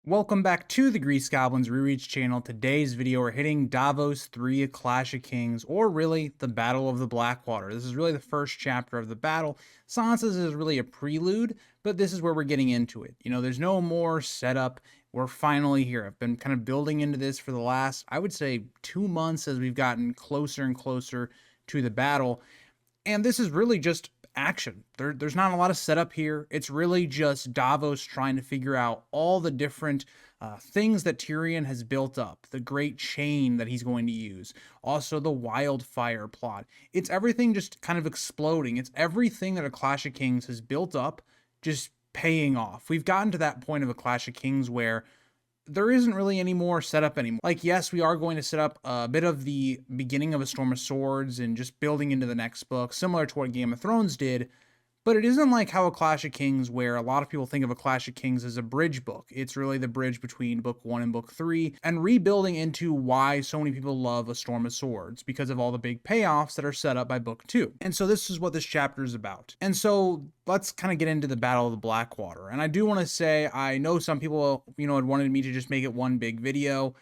Welcome back to the Grease Goblins Rereads channel. Today's video, we're hitting Davos 3, A Clash of Kings, or really, the Battle of the Blackwater. This is really the first chapter of the battle. Sansa's is really a prelude, but this is where we're getting into it. You know, there's no more setup. We're finally here. I've been kind of building into this for the last, I would say, 2 months as we've gotten closer and closer to the battle. And this is really just action. There's not a lot of setup here. It's really just Davos trying to figure out all the different things that Tyrion has built up, the great chain that he's going to use, also the wildfire plot. It's everything just kind of exploding. It's everything that A Clash of Kings has built up just paying off. We've gotten to that point of A Clash of Kings where there isn't really any more setup anymore. Like, yes, we are going to set up a bit of the beginning of A Storm of Swords and just building into the next book, similar to what Game of Thrones did, but it isn't like how A Clash of Kings, where a lot of people think of A Clash of Kings as a bridge book. It's really the bridge between book 1 and book 3, and rebuilding into why so many people love A Storm of Swords, because of all the big payoffs that are set up by book 2. And so this is what this chapter is about. And so let's kind of get into the Battle of the Blackwater. And I do want to say, I know some people, had wanted me to just make it one big video.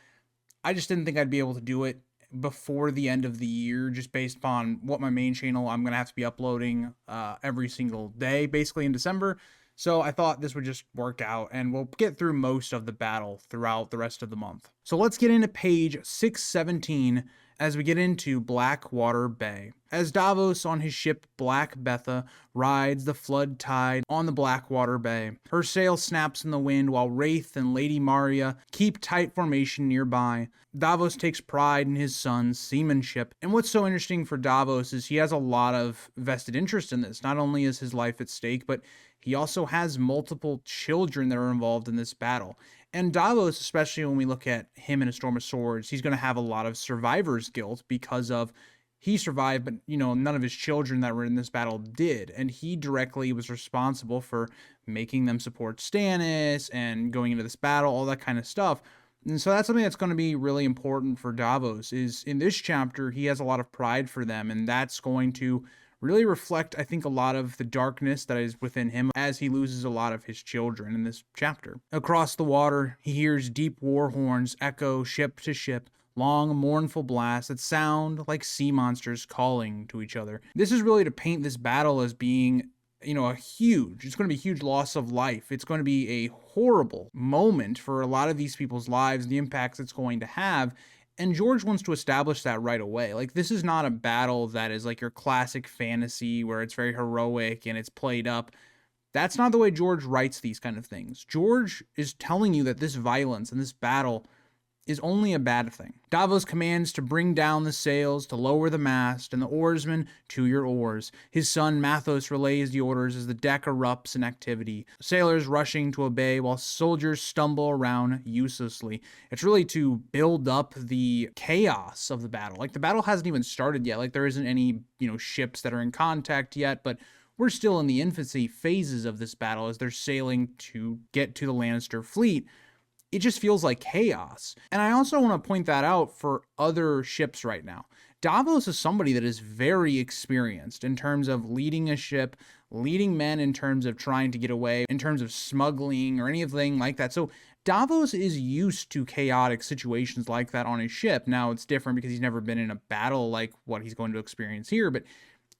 I just didn't think I'd be able to do it before the end of the year, just based upon what my main channel, I'm going to have to be uploading every single day, basically in December. So I thought this would just work out, and we'll get through most of the battle throughout the rest of the month. So let's get into page 617 as we get into Blackwater Bay. As Davos on his ship Black Betha rides the flood tide on the Blackwater Bay, her sail snaps in the wind while Wraith and Lady Maria keep tight formation nearby. Davos takes pride in his son's seamanship, and what's so interesting for Davos is he has a lot of vested interest in this. Not only is his life at stake, but he also has multiple children that are involved in this battle. And Davos, especially when we look at him in A Storm of Swords, he's going to have a lot of survivor's guilt because of he survived, but none of his children that were in this battle did. And he directly was responsible for making them support Stannis and going into this battle, all that kind of stuff. And so that's something that's going to be really important for Davos, is in this chapter, he has a lot of pride for them, and that's going to really reflect, I think, a lot of the darkness that is within him as he loses a lot of his children in this chapter. Across the water, he hears deep war horns echo ship to ship, long, mournful blasts that sound like sea monsters calling to each other. This is really to paint this battle as being it's going to be a huge loss of life. It's going to be a horrible moment for a lot of these people's lives, the impacts it's going to have. And George wants to establish that right away. Like, this is not a battle that is like your classic fantasy where it's very heroic and it's played up. That's not the way George writes these kind of things. George is telling you that this violence and this battle is only a bad thing. Davos commands to bring down the sails, to lower the mast, and the oarsmen to your oars. His son Mathos relays the orders as the deck erupts in activity, sailors rushing to obey while soldiers stumble around uselessly. It's really to build up the chaos of the battle. Like, the battle hasn't even started yet. Like, there isn't any, ships that are in contact yet, but we're still in the infancy phases of this battle as they're sailing to get to the Lannister fleet. It just feels like chaos. And I also want to point that out for other ships right now. Davos is somebody that is very experienced in terms of leading a ship, leading men in terms of trying to get away, in terms of smuggling or anything like that. So Davos is used to chaotic situations like that on his ship. Now, it's different because he's never been in a battle like what he's going to experience here, but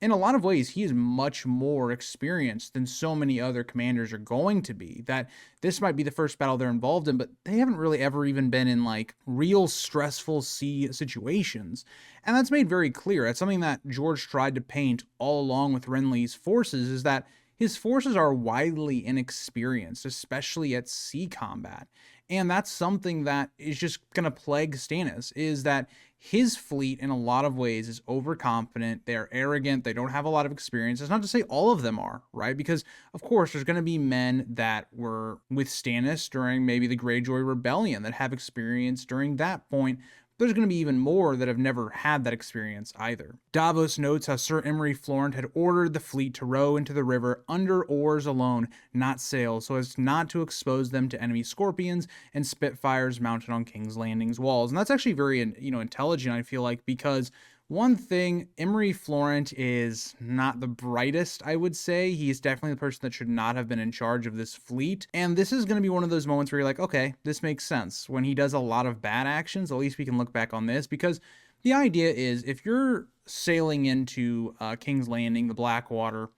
in a lot of ways, he is much more experienced than so many other commanders are going to be. That this might be the first battle they're involved in, but they haven't really ever even been in like real stressful sea situations. And that's made very clear. That's something that George tried to paint all along with Renly's forces, is that his forces are widely inexperienced, especially at sea combat. And that's something that is just going to plague Stannis, is that his fleet in a lot of ways is overconfident. They're arrogant. They don't have a lot of experience. It's not to say all of them are, right? Because, of course, there's going to be men that were with Stannis during maybe the Greyjoy Rebellion that have experience during that point. There's going to be even more that have never had that experience either. Davos notes how Sir Imry Florent had ordered the fleet to row into the river under oars alone, not sails, so as not to expose them to enemy scorpions and spitfires mounted on King's Landing's walls. And that's actually very, intelligent, I feel like, because One thing, Emery Florent is not the brightest, I would say. He is definitely the person that should not have been in charge of this fleet. And this is going to be one of those moments where you're like, okay, this makes sense. When he does a lot of bad actions, at least we can look back on this, because the idea is if you're sailing into King's Landing, the Blackwater,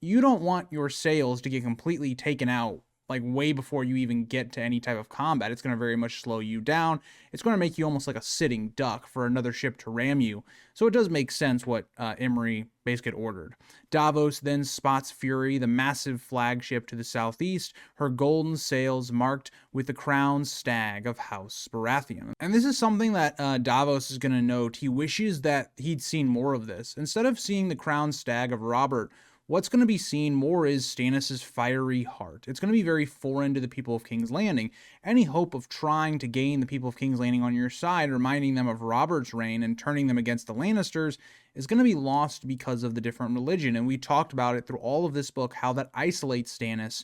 you don't want your sails to get completely taken out like way before you even get to any type of combat. It's going to very much slow you down. It's going to make you almost like a sitting duck for another ship to ram you. So it does make sense what Emery basically ordered. Davos then spots Fury, the massive flagship to the southeast, her golden sails marked with the crowned stag of House Baratheon. And this is something that Davos is going to note. He wishes that he'd seen more of this. Instead of seeing the crowned stag of Robert, what's going to be seen more is Stannis' fiery heart. It's going to be very foreign to the people of King's Landing. Any hope of trying to gain the people of King's Landing on your side, reminding them of Robert's reign and turning them against the Lannisters, is going to be lost because of the different religion. And we talked about it through all of this book, how that isolates Stannis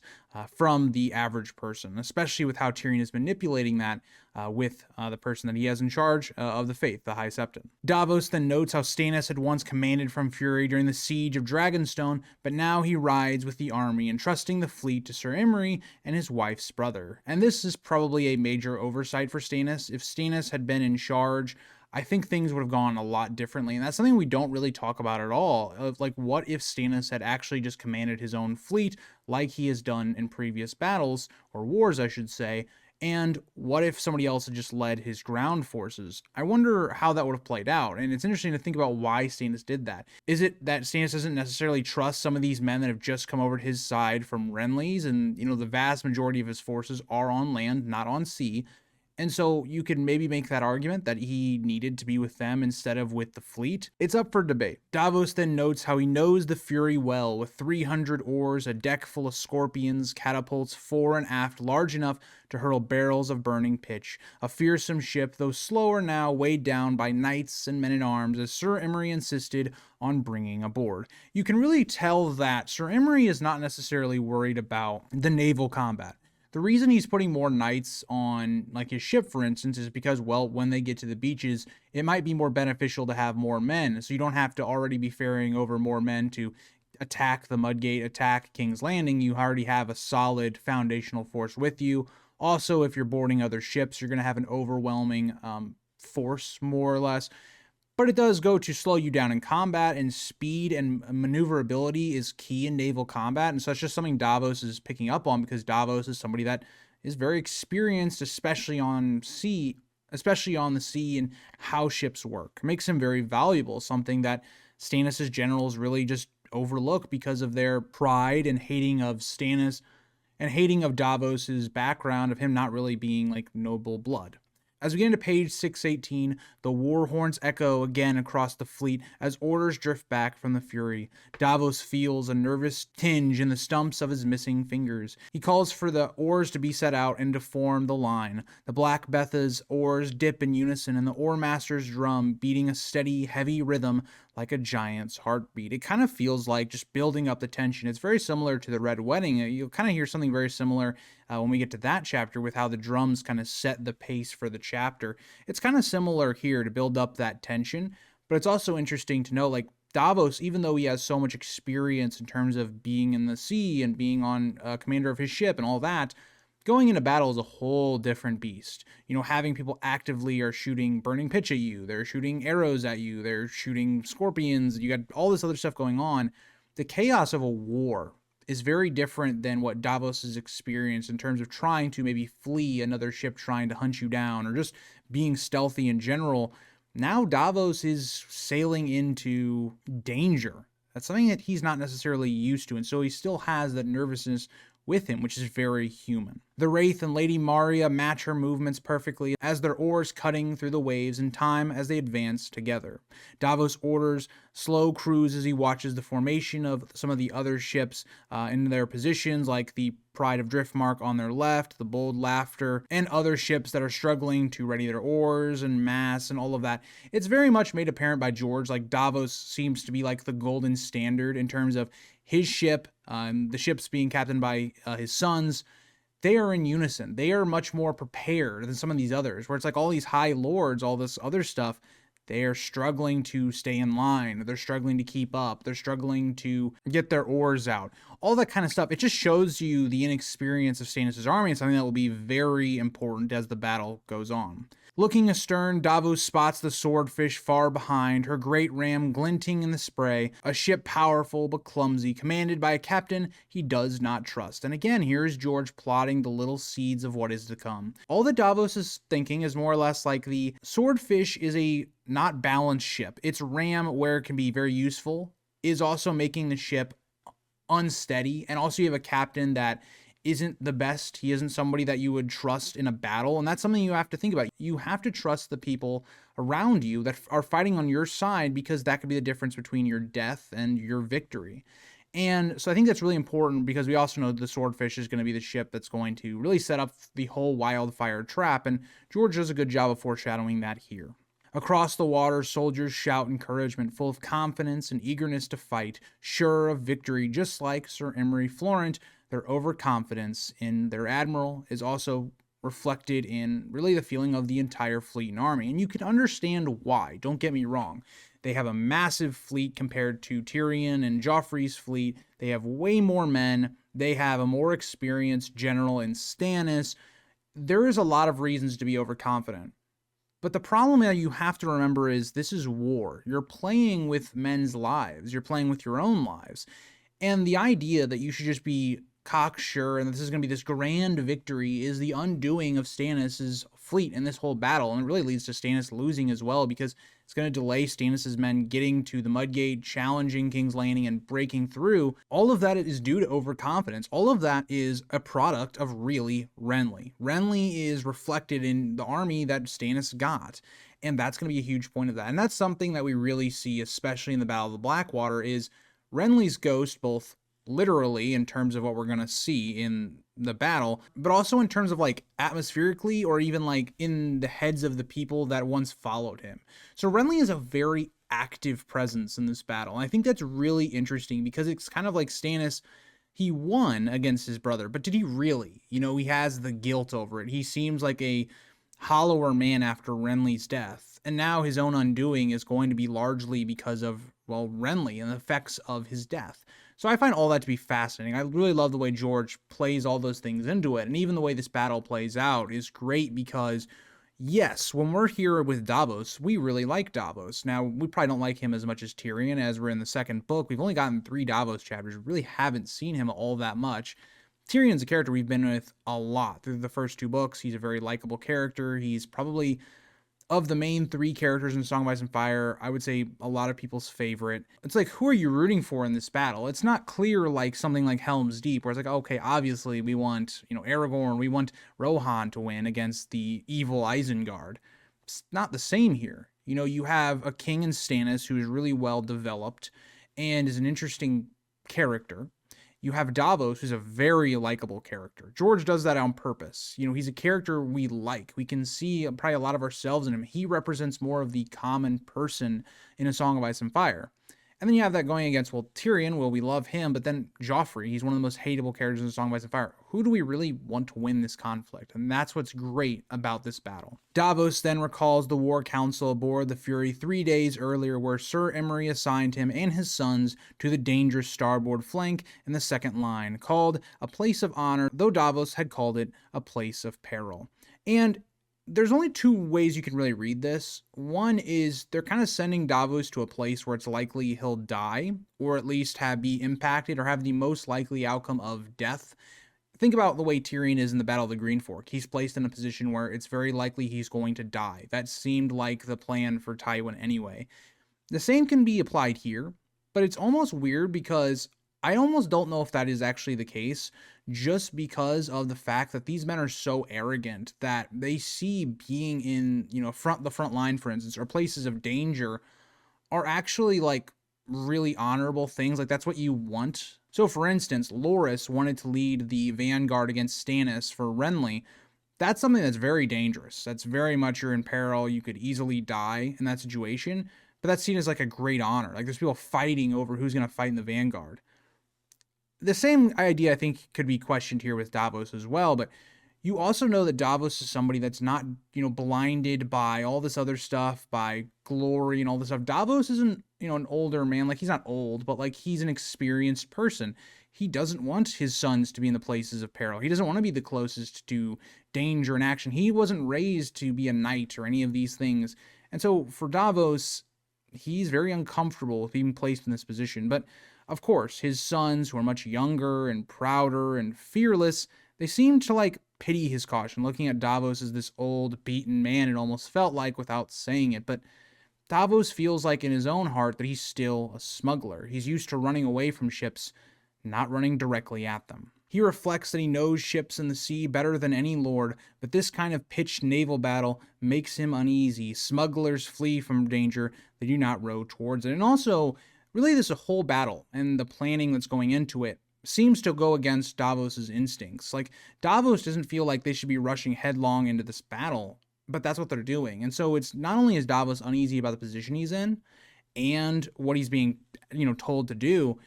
from the average person, especially with how Tyrion is manipulating that with the person that he has in charge of the faith, the High Septon. Davos then notes how Stannis had once commanded from Fury during the siege of Dragonstone, but now he rides with the army, entrusting the fleet to Sir Emery and his wife's brother. And this is probably a major oversight for Stannis. If Stannis had been in charge, I think things would have gone a lot differently. And that's something we don't really talk about at all. Of like, what if Stannis had actually just commanded his own fleet like he has done in previous battles, or wars, I should say, and what if somebody else had just led his ground forces? I wonder how that would have played out. And it's interesting to think about why Stannis did that. Is it that Stannis doesn't necessarily trust some of these men that have just come over to his side from Renly's? And, you know, the vast majority of his forces are on land, not on sea. And so you could maybe make that argument that he needed to be with them instead of with the fleet. It's up for debate. Davos then notes how he knows the Fury well, with 300 oars, a deck full of scorpions, catapults fore and aft large enough to hurl barrels of burning pitch. A fearsome ship, though slower now, weighed down by knights and men-at-arms, as Sir Emery insisted on bringing aboard. You can really tell that Sir Emery is not necessarily worried about the naval combat. The reason he's putting more knights on like his ship, for instance, is because, well, when they get to the beaches, it might be more beneficial to have more men. So you don't have to already be ferrying over more men to attack the Mudgate, attack King's Landing. You already have a solid foundational force with you. Also, if you're boarding other ships, you're going to have an overwhelming force, more or less. But it does go to slow you down in combat, and speed and maneuverability is key in naval combat. And so it's just something Davos is picking up on, because Davos is somebody that is very experienced, especially on the sea and how ships work. It makes him very valuable, something that Stannis' generals really just overlook because of their pride and hating of Stannis and hating of Davos's background of him not really being like noble blood. As we get into page 618, the war horns echo again across the fleet as orders drift back from the Fury. Davos feels a nervous tinge in the stumps of his missing fingers. He calls for the oars to be set out and to form the line. The Black Betha's oars dip in unison, and the oarmaster's drum beating a steady, heavy rhythm like a giant's heartbeat. It kind of feels like just building up the tension. It's very similar to the Red Wedding. You'll kind of hear something very similar when we get to that chapter, with how the drums kind of set the pace for the chapter. It's kind of similar here to build up that tension, but it's also interesting to know, like, Davos, even though he has so much experience in terms of being in the sea and being on commander of his ship and all that, going into battle is a whole different beast. You know, having people actively are shooting burning pitch at you, they're shooting arrows at you, they're shooting scorpions, you got all this other stuff going on. The chaos of a war is very different than what Davos has experienced in terms of trying to maybe flee another ship trying to hunt you down, or just being stealthy in general. Now Davos is sailing into danger. That's something that he's not necessarily used to, and so he still has that nervousness with him, which is very human. The Wraith and Lady Maria match her movements perfectly as their oars cutting through the waves in time as they advance together. Davos orders slow cruise as he watches the formation of some of the other ships in their positions, like the Pride of Driftmark on their left, the Bold Laughter, and other ships that are struggling to ready their oars and masts and all of that. It's very much made apparent by George, like Davos seems to be like the golden standard in terms of his ship, the ships being captained by his sons. They are in unison. They are much more prepared than some of these others, where it's like all these high lords, all this other stuff, They are struggling to stay in line. They're struggling to keep up. They're struggling to get their oars out. All that kind of stuff. It just shows you the inexperience of Stannis' army and something that will be very important as the battle goes on. Looking astern, Davos spots the swordfish far behind, her great ram glinting in the spray, a ship powerful but clumsy, commanded by a captain he does not trust. And again, here's George plotting the little seeds of what is to come. All that Davos is thinking is more or less like the swordfish is a not balanced ship. Its ram, where it can be very useful, is also making the ship unsteady, and also you have a captain that isn't the best. He isn't somebody that you would trust in a battle, and that's something you have to think about. You have to trust the people around you that are fighting on your side, because that could be the difference between your death and your victory. And so I think that's really important, because we also know the swordfish is going to be the ship that's going to really set up the whole wildfire trap, and George does a good job of foreshadowing that here. Across the water, soldiers shout encouragement, full of confidence and eagerness to fight, sure of victory, just like Sir Emery Florent. Their overconfidence in their admiral is also reflected in really the feeling of the entire fleet and army. And you can understand why, don't get me wrong. They have a massive fleet compared to Tyrion and Joffrey's fleet. They have way more men. They have a more experienced general in Stannis. There is a lot of reasons to be overconfident. But the problem that you have to remember is this is war. You're playing with men's lives. You're playing with your own lives. And the idea that you should just be cocksure and that this is going to be this grand victory is the undoing of Stannis' fleet in this whole battle. And it really leads to Stannis losing as well, because it's going to delay Stannis' men getting to the Mudgate, challenging King's Landing, and breaking through. All of that is due to overconfidence. All of that is a product of really Renly. Renly is reflected in the army that Stannis got. And that's going to be a huge point of that. And that's something that we really see, especially in the Battle of the Blackwater, is Renly's ghost, both literally in terms of what we're going to see in the battle, but also in terms of like atmospherically, or even like in the heads of the people that once followed him. So Renly is a very active presence in this battle. And I think that's really interesting, because it's kind of like Stannis, he won against his brother, but did he really? You know, he has the guilt over it. He seems like a hollower man after Renly's death. And now his own undoing is going to be largely because of, well, Renly and the effects of his death. So I find all that to be fascinating. I really love the way George plays all those things into it. And even the way this battle plays out is great, because yes, when we're here with Davos, we really like Davos. Now, we probably don't like him as much as Tyrion, as we're in the second book. We've only gotten 3 Davos chapters. We really haven't seen him all that much. Tyrion's a character we've been with a lot through the first 2 books. He's a very likable character. He's probably, of the main 3 characters in Song of Ice and Fire, I would say a lot of people's favorite. It's like, who are you rooting for in this battle? It's not clear like something like Helm's Deep, where it's like, okay, obviously we want, Aragorn, we want Rohan to win against the evil Isengard. It's not the same here. You have a king in Stannis who is really well developed and is an interesting character. You have Davos, who's a very likable character. George does that on purpose. He's a character we like. We can see probably a lot of ourselves in him. He represents more of the common person in A Song of Ice and Fire. And then you have that going against, well, Tyrion, well, we love him, but then Joffrey, he's one of the most hateable characters in A Song of Ice and Fire. Who do we really want to win this conflict? And that's what's great about this battle. Davos then recalls the war council aboard the Fury 3 days earlier, where Sir Emery assigned him and his sons to the dangerous starboard flank in the second line, called a place of honor, though Davos had called it a place of peril. And there's only 2 ways you can really read this. One is they're kind of sending Davos to a place where it's likely he'll die, or at least be impacted, or have the most likely outcome of death. Think about the way Tyrion is in the Battle of the Green Fork. He's placed in a position where it's very likely he's going to die. That seemed like the plan for Tywin anyway. The same can be applied here, but it's almost weird, because I almost don't know if that is actually the case, just because of the fact that these men are so arrogant that they see being in, the front line, for instance, or places of danger are actually like really honorable things. Like, that's what you want. So for instance, Loras wanted to lead the vanguard against Stannis for Renly. That's something that's very dangerous. That's very much, you're in peril. You could easily die in that situation, but that's seen as like a great honor. Like, there's people fighting over who's going to fight in the vanguard. The same idea, I think, could be questioned here with Davos as well, but You also know that Davos is somebody that's not, blinded by all this other stuff, by glory and all this stuff. Davos isn't, an older man. Like, he's not old, but like, he's an experienced person. He doesn't want his sons to be in the places of peril. He doesn't want to be the closest to danger and action. He wasn't raised to be a knight or any of these things. And so for Davos, he's very uncomfortable with being placed in this position. But of course, his sons, who are much younger and prouder and fearless, they seem to like pity his caution, looking at Davos as this old, beaten man, it almost felt like, without saying it. But Davos feels like in his own heart that he's still a smuggler. He's used to running away from ships, not running directly at them. He reflects that he knows ships in the sea better than any lord, but this kind of pitched naval battle makes him uneasy. Smugglers flee from danger, they do not row towards it. And also, really, this whole battle and the planning that's going into it seems to go against Davos's instincts. Like, Davos doesn't feel like they should be rushing headlong into this battle, but that's what they're doing. And so it's not only is Davos uneasy about the position he's in and what he's being, told to do,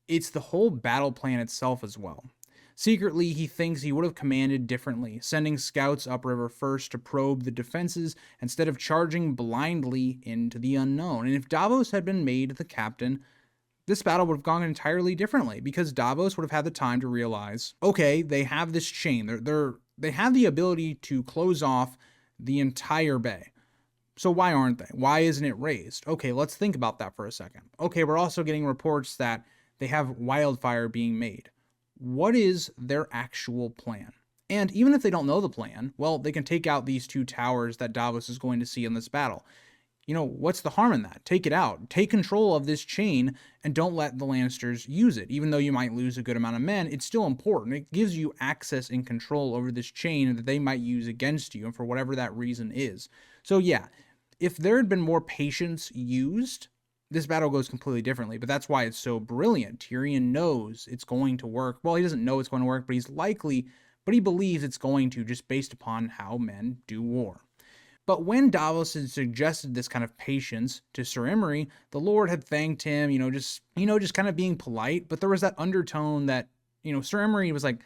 it's the whole battle plan itself as well. Secretly, he thinks he would have commanded differently, sending scouts upriver first to probe the defenses instead of charging blindly into the unknown. And if Davos had been made the captain, this battle would have gone entirely differently, because Davos would have had the time to realize, okay, they have this chain. They have the ability to close off the entire bay. So why aren't they? Why isn't it raised? Okay, let's think about that for a second. Okay, we're also getting reports that they have wildfire being made. What is their actual plan? And even if they don't know the plan, well, they can take out these 2 towers that Davos is going to see in this battle. What's the harm in that? Take it out. Take control of this chain and don't let the Lannisters use it. Even though you might lose a good amount of men, it's still important. It gives you access and control over this chain that they might use against you, and for whatever that reason is. So yeah, if there had been more patience used, this battle goes completely differently, but that's why it's so brilliant. Tyrion knows it's going to work. Well, he doesn't know it's going to work, but he believes it's going to, just based upon how men do war. But when Davos had suggested this kind of patience to Sir Imry, the Lord had thanked him, just kind of being polite. But there was that undertone that, Sir Imry was like,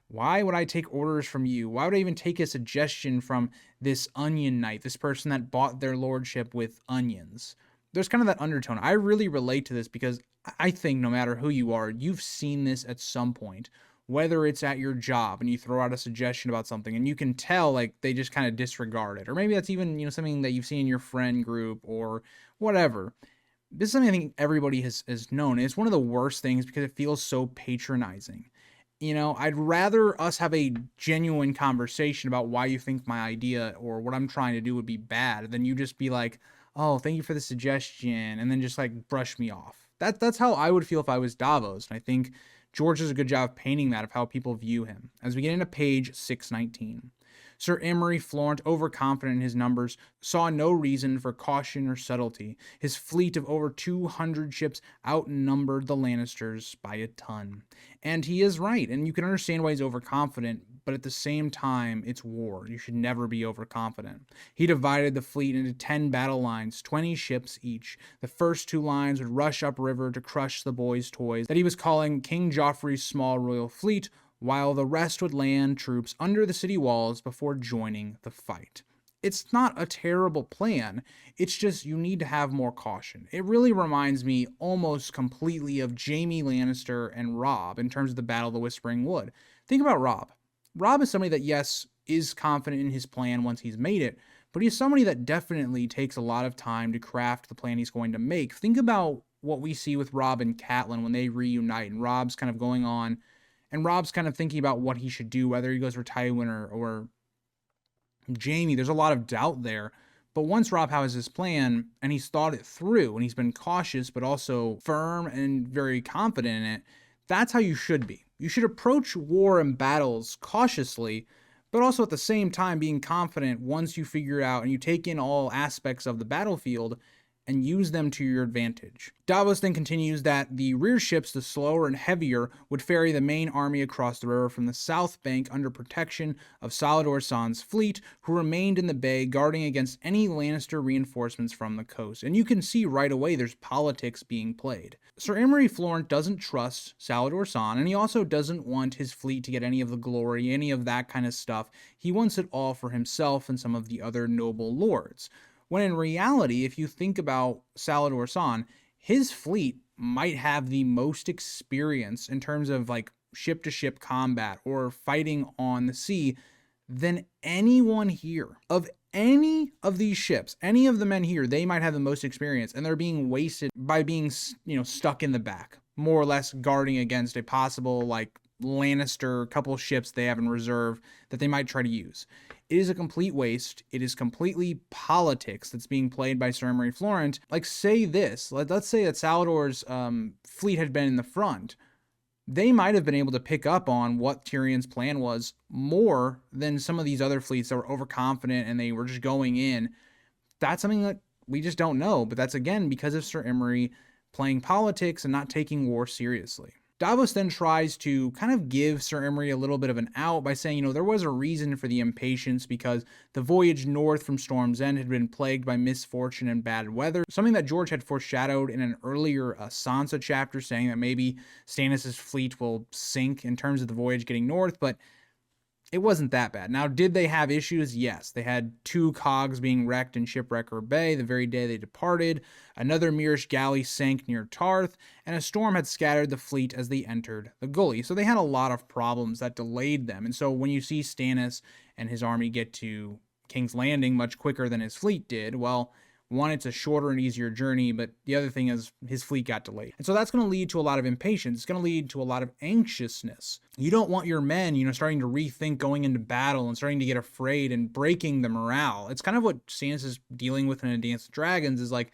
why would I take orders from you? Why would I even take a suggestion from this onion knight, this person that bought their lordship with onions? There's kind of that undertone. I really relate to this because I think no matter who you are, you've seen this at some point. Whether it's at your job and you throw out a suggestion about something and you can tell like they just kind of disregard it. Or maybe that's even, something that you've seen in your friend group or whatever. This is something I think everybody has known. It's one of the worst things because it feels so patronizing. I'd rather us have a genuine conversation about why you think my idea or what I'm trying to do would be bad than you just be like, oh, thank you for the suggestion, and then just like brush me off. That's how I would feel if I was Davos. And I think George does a good job of painting that of how people view him. As we get into page 619. Sir Imry Florent, overconfident in his numbers, saw no reason for caution or subtlety. His fleet of over 200 ships outnumbered the Lannisters by a ton. And he is right, and you can understand why he's overconfident, but at the same time, it's war. You should never be overconfident. He divided the fleet into 10 battle lines, 20 ships each. The first 2 lines would rush upriver to crush the boys' toys that he was calling King Joffrey's small royal fleet, while the rest would land troops under the city walls before joining the fight. It's not a terrible plan, it's just you need to have more caution. It really reminds me almost completely of Jaime Lannister and Robb in terms of the Battle of the Whispering Wood. Think about Robb. Robb is somebody that, yes, is confident in his plan once he's made it, but he's somebody that definitely takes a lot of time to craft the plan he's going to make. Think about what we see with Robb and Catelyn when they reunite, and Robb's kind of going on, and Robb's kind of thinking about what he should do, whether he goes for Tywin or Jaime. There's a lot of doubt there. But once Robb has his plan, and he's thought it through, and he's been cautious, but also firm and very confident in it, that's how you should be. You should approach war and battles cautiously, but also at the same time being confident once you figure out and you take in all aspects of the battlefield, and use them to your advantage. Davos then continues that the rear ships, the slower and heavier, would ferry the main army across the river from the south bank under protection of Salladhor Saan's fleet, who remained in the bay guarding against any Lannister reinforcements from the coast. And you can see right away there's politics being played. Sir Imry Florent doesn't trust Salladhor Saan, and he also doesn't want his fleet to get any of the glory, any of that kind of stuff. He wants it all for himself and some of the other noble lords. When in reality, if you think about Salladhor Saan, his fleet might have the most experience in terms of like ship-to-ship combat or fighting on the sea than anyone here. Of any of these ships, any of the men here, they might have the most experience, and they're being wasted by being, stuck in the back, more or less guarding against a possible like Lannister couple ships they have in reserve that they might try to use. It is a complete waste. It is completely politics that's being played by Sir Imry Florent. Like, say this. Let's say that Salladhor's fleet had been in the front. They might have been able to pick up on what Tyrion's plan was more than some of these other fleets that were overconfident and they were just going in. That's something that we just don't know. But that's, again, because of Sir Imry playing politics and not taking war seriously. Davos then tries to kind of give Sir Imry a little bit of an out by saying, there was a reason for the impatience because the voyage north from Storm's End had been plagued by misfortune and bad weather, something that George had foreshadowed in an earlier Sansa chapter, saying that maybe Stannis' fleet will sink in terms of the voyage getting north, but it wasn't that bad. Now, did they have issues? Yes. They had 2 cogs being wrecked in Shipwrecker Bay the very day they departed. Another Myrish galley sank near Tarth, and a storm had scattered the fleet as they entered the gully. So they had a lot of problems that delayed them. And so when you see Stannis and his army get to King's Landing much quicker than his fleet did, well, one, it's a shorter and easier journey, but the other thing is his fleet got delayed. And so that's going to lead to a lot of impatience. It's going to lead to a lot of anxiousness. You don't want your men, starting to rethink going into battle and starting to get afraid and breaking the morale. It's kind of what Stannis is dealing with in A Dance with Dragons, is like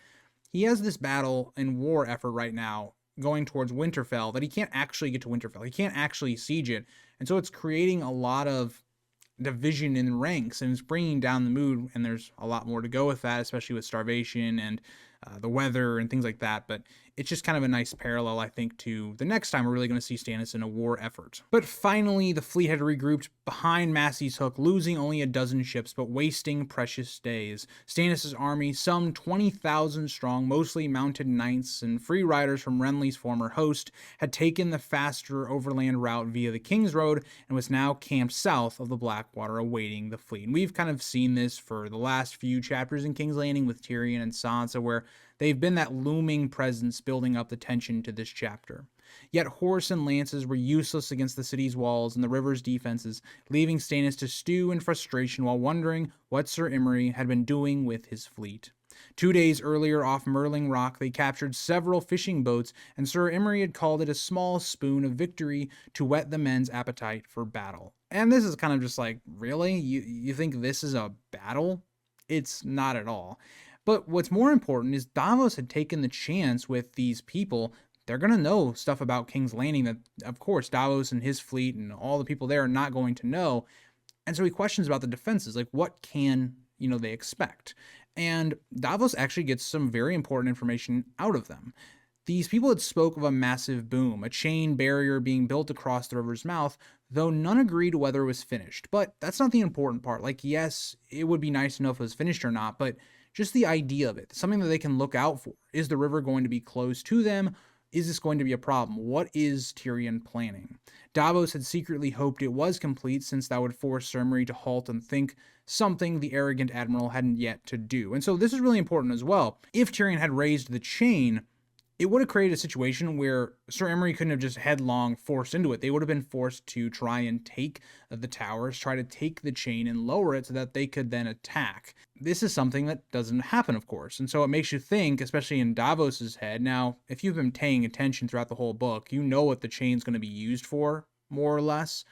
he has this battle and war effort right now going towards Winterfell that he can't actually get to Winterfell. He can't actually siege it. And so it's creating a lot of division in ranks, and it's bringing down the mood, and there's a lot more to go with that, especially with starvation and the weather and things like that. But it's just kind of a nice parallel, I think, to the next time we're really going to see Stannis in a war effort. But finally, the fleet had regrouped behind Massey's Hook, losing only a dozen ships, but wasting precious days. Stannis' army, some 20,000 strong, mostly mounted knights and free riders from Renly's former host, had taken the faster overland route via the King's Road and was now camped south of the Blackwater awaiting the fleet. And we've kind of seen this for the last few chapters in King's Landing with Tyrion and Sansa, where they've been that looming presence building up the tension to this chapter. Yet horse and lances were useless against the city's walls and the river's defenses, leaving Stannis to stew in frustration while wondering what Sir Imry had been doing with his fleet. 2 days earlier, off Merling Rock, they captured several fishing boats, and Sir Imry had called it a small spoon of victory to whet the men's appetite for battle. And this is kind of just like, really? You think this is a battle? It's not at all. But what's more important is Davos had taken the chance with these people. They're going to know stuff about King's Landing that, of course, Davos and his fleet and all the people there are not going to know. And so he questions about the defenses, like what can, they expect? And Davos actually gets some very important information out of them. These people had spoke of a massive boom, a chain barrier being built across the river's mouth, though none agreed whether it was finished. But that's not the important part. Like, yes, it would be nice to know if it was finished or not, but just the idea of it, something that they can look out for. Is the river going to be closed to them? Is this going to be a problem? What is Tyrion planning? Davos had secretly hoped it was complete, since that would force Sir Imry to halt and think, something the arrogant admiral hadn't yet to do. And so this is really important as well. If Tyrion had raised the chain, it would have created a situation where Sir Imry couldn't have just headlong forced into it. They would have been forced to try and take the towers, try to take the chain and lower it so that they could then attack. This is something that doesn't happen, of course. And so it makes you think, especially in Davos's head. Now, if you've been paying attention throughout the whole book, you know what the chain's going to be used for, more or less.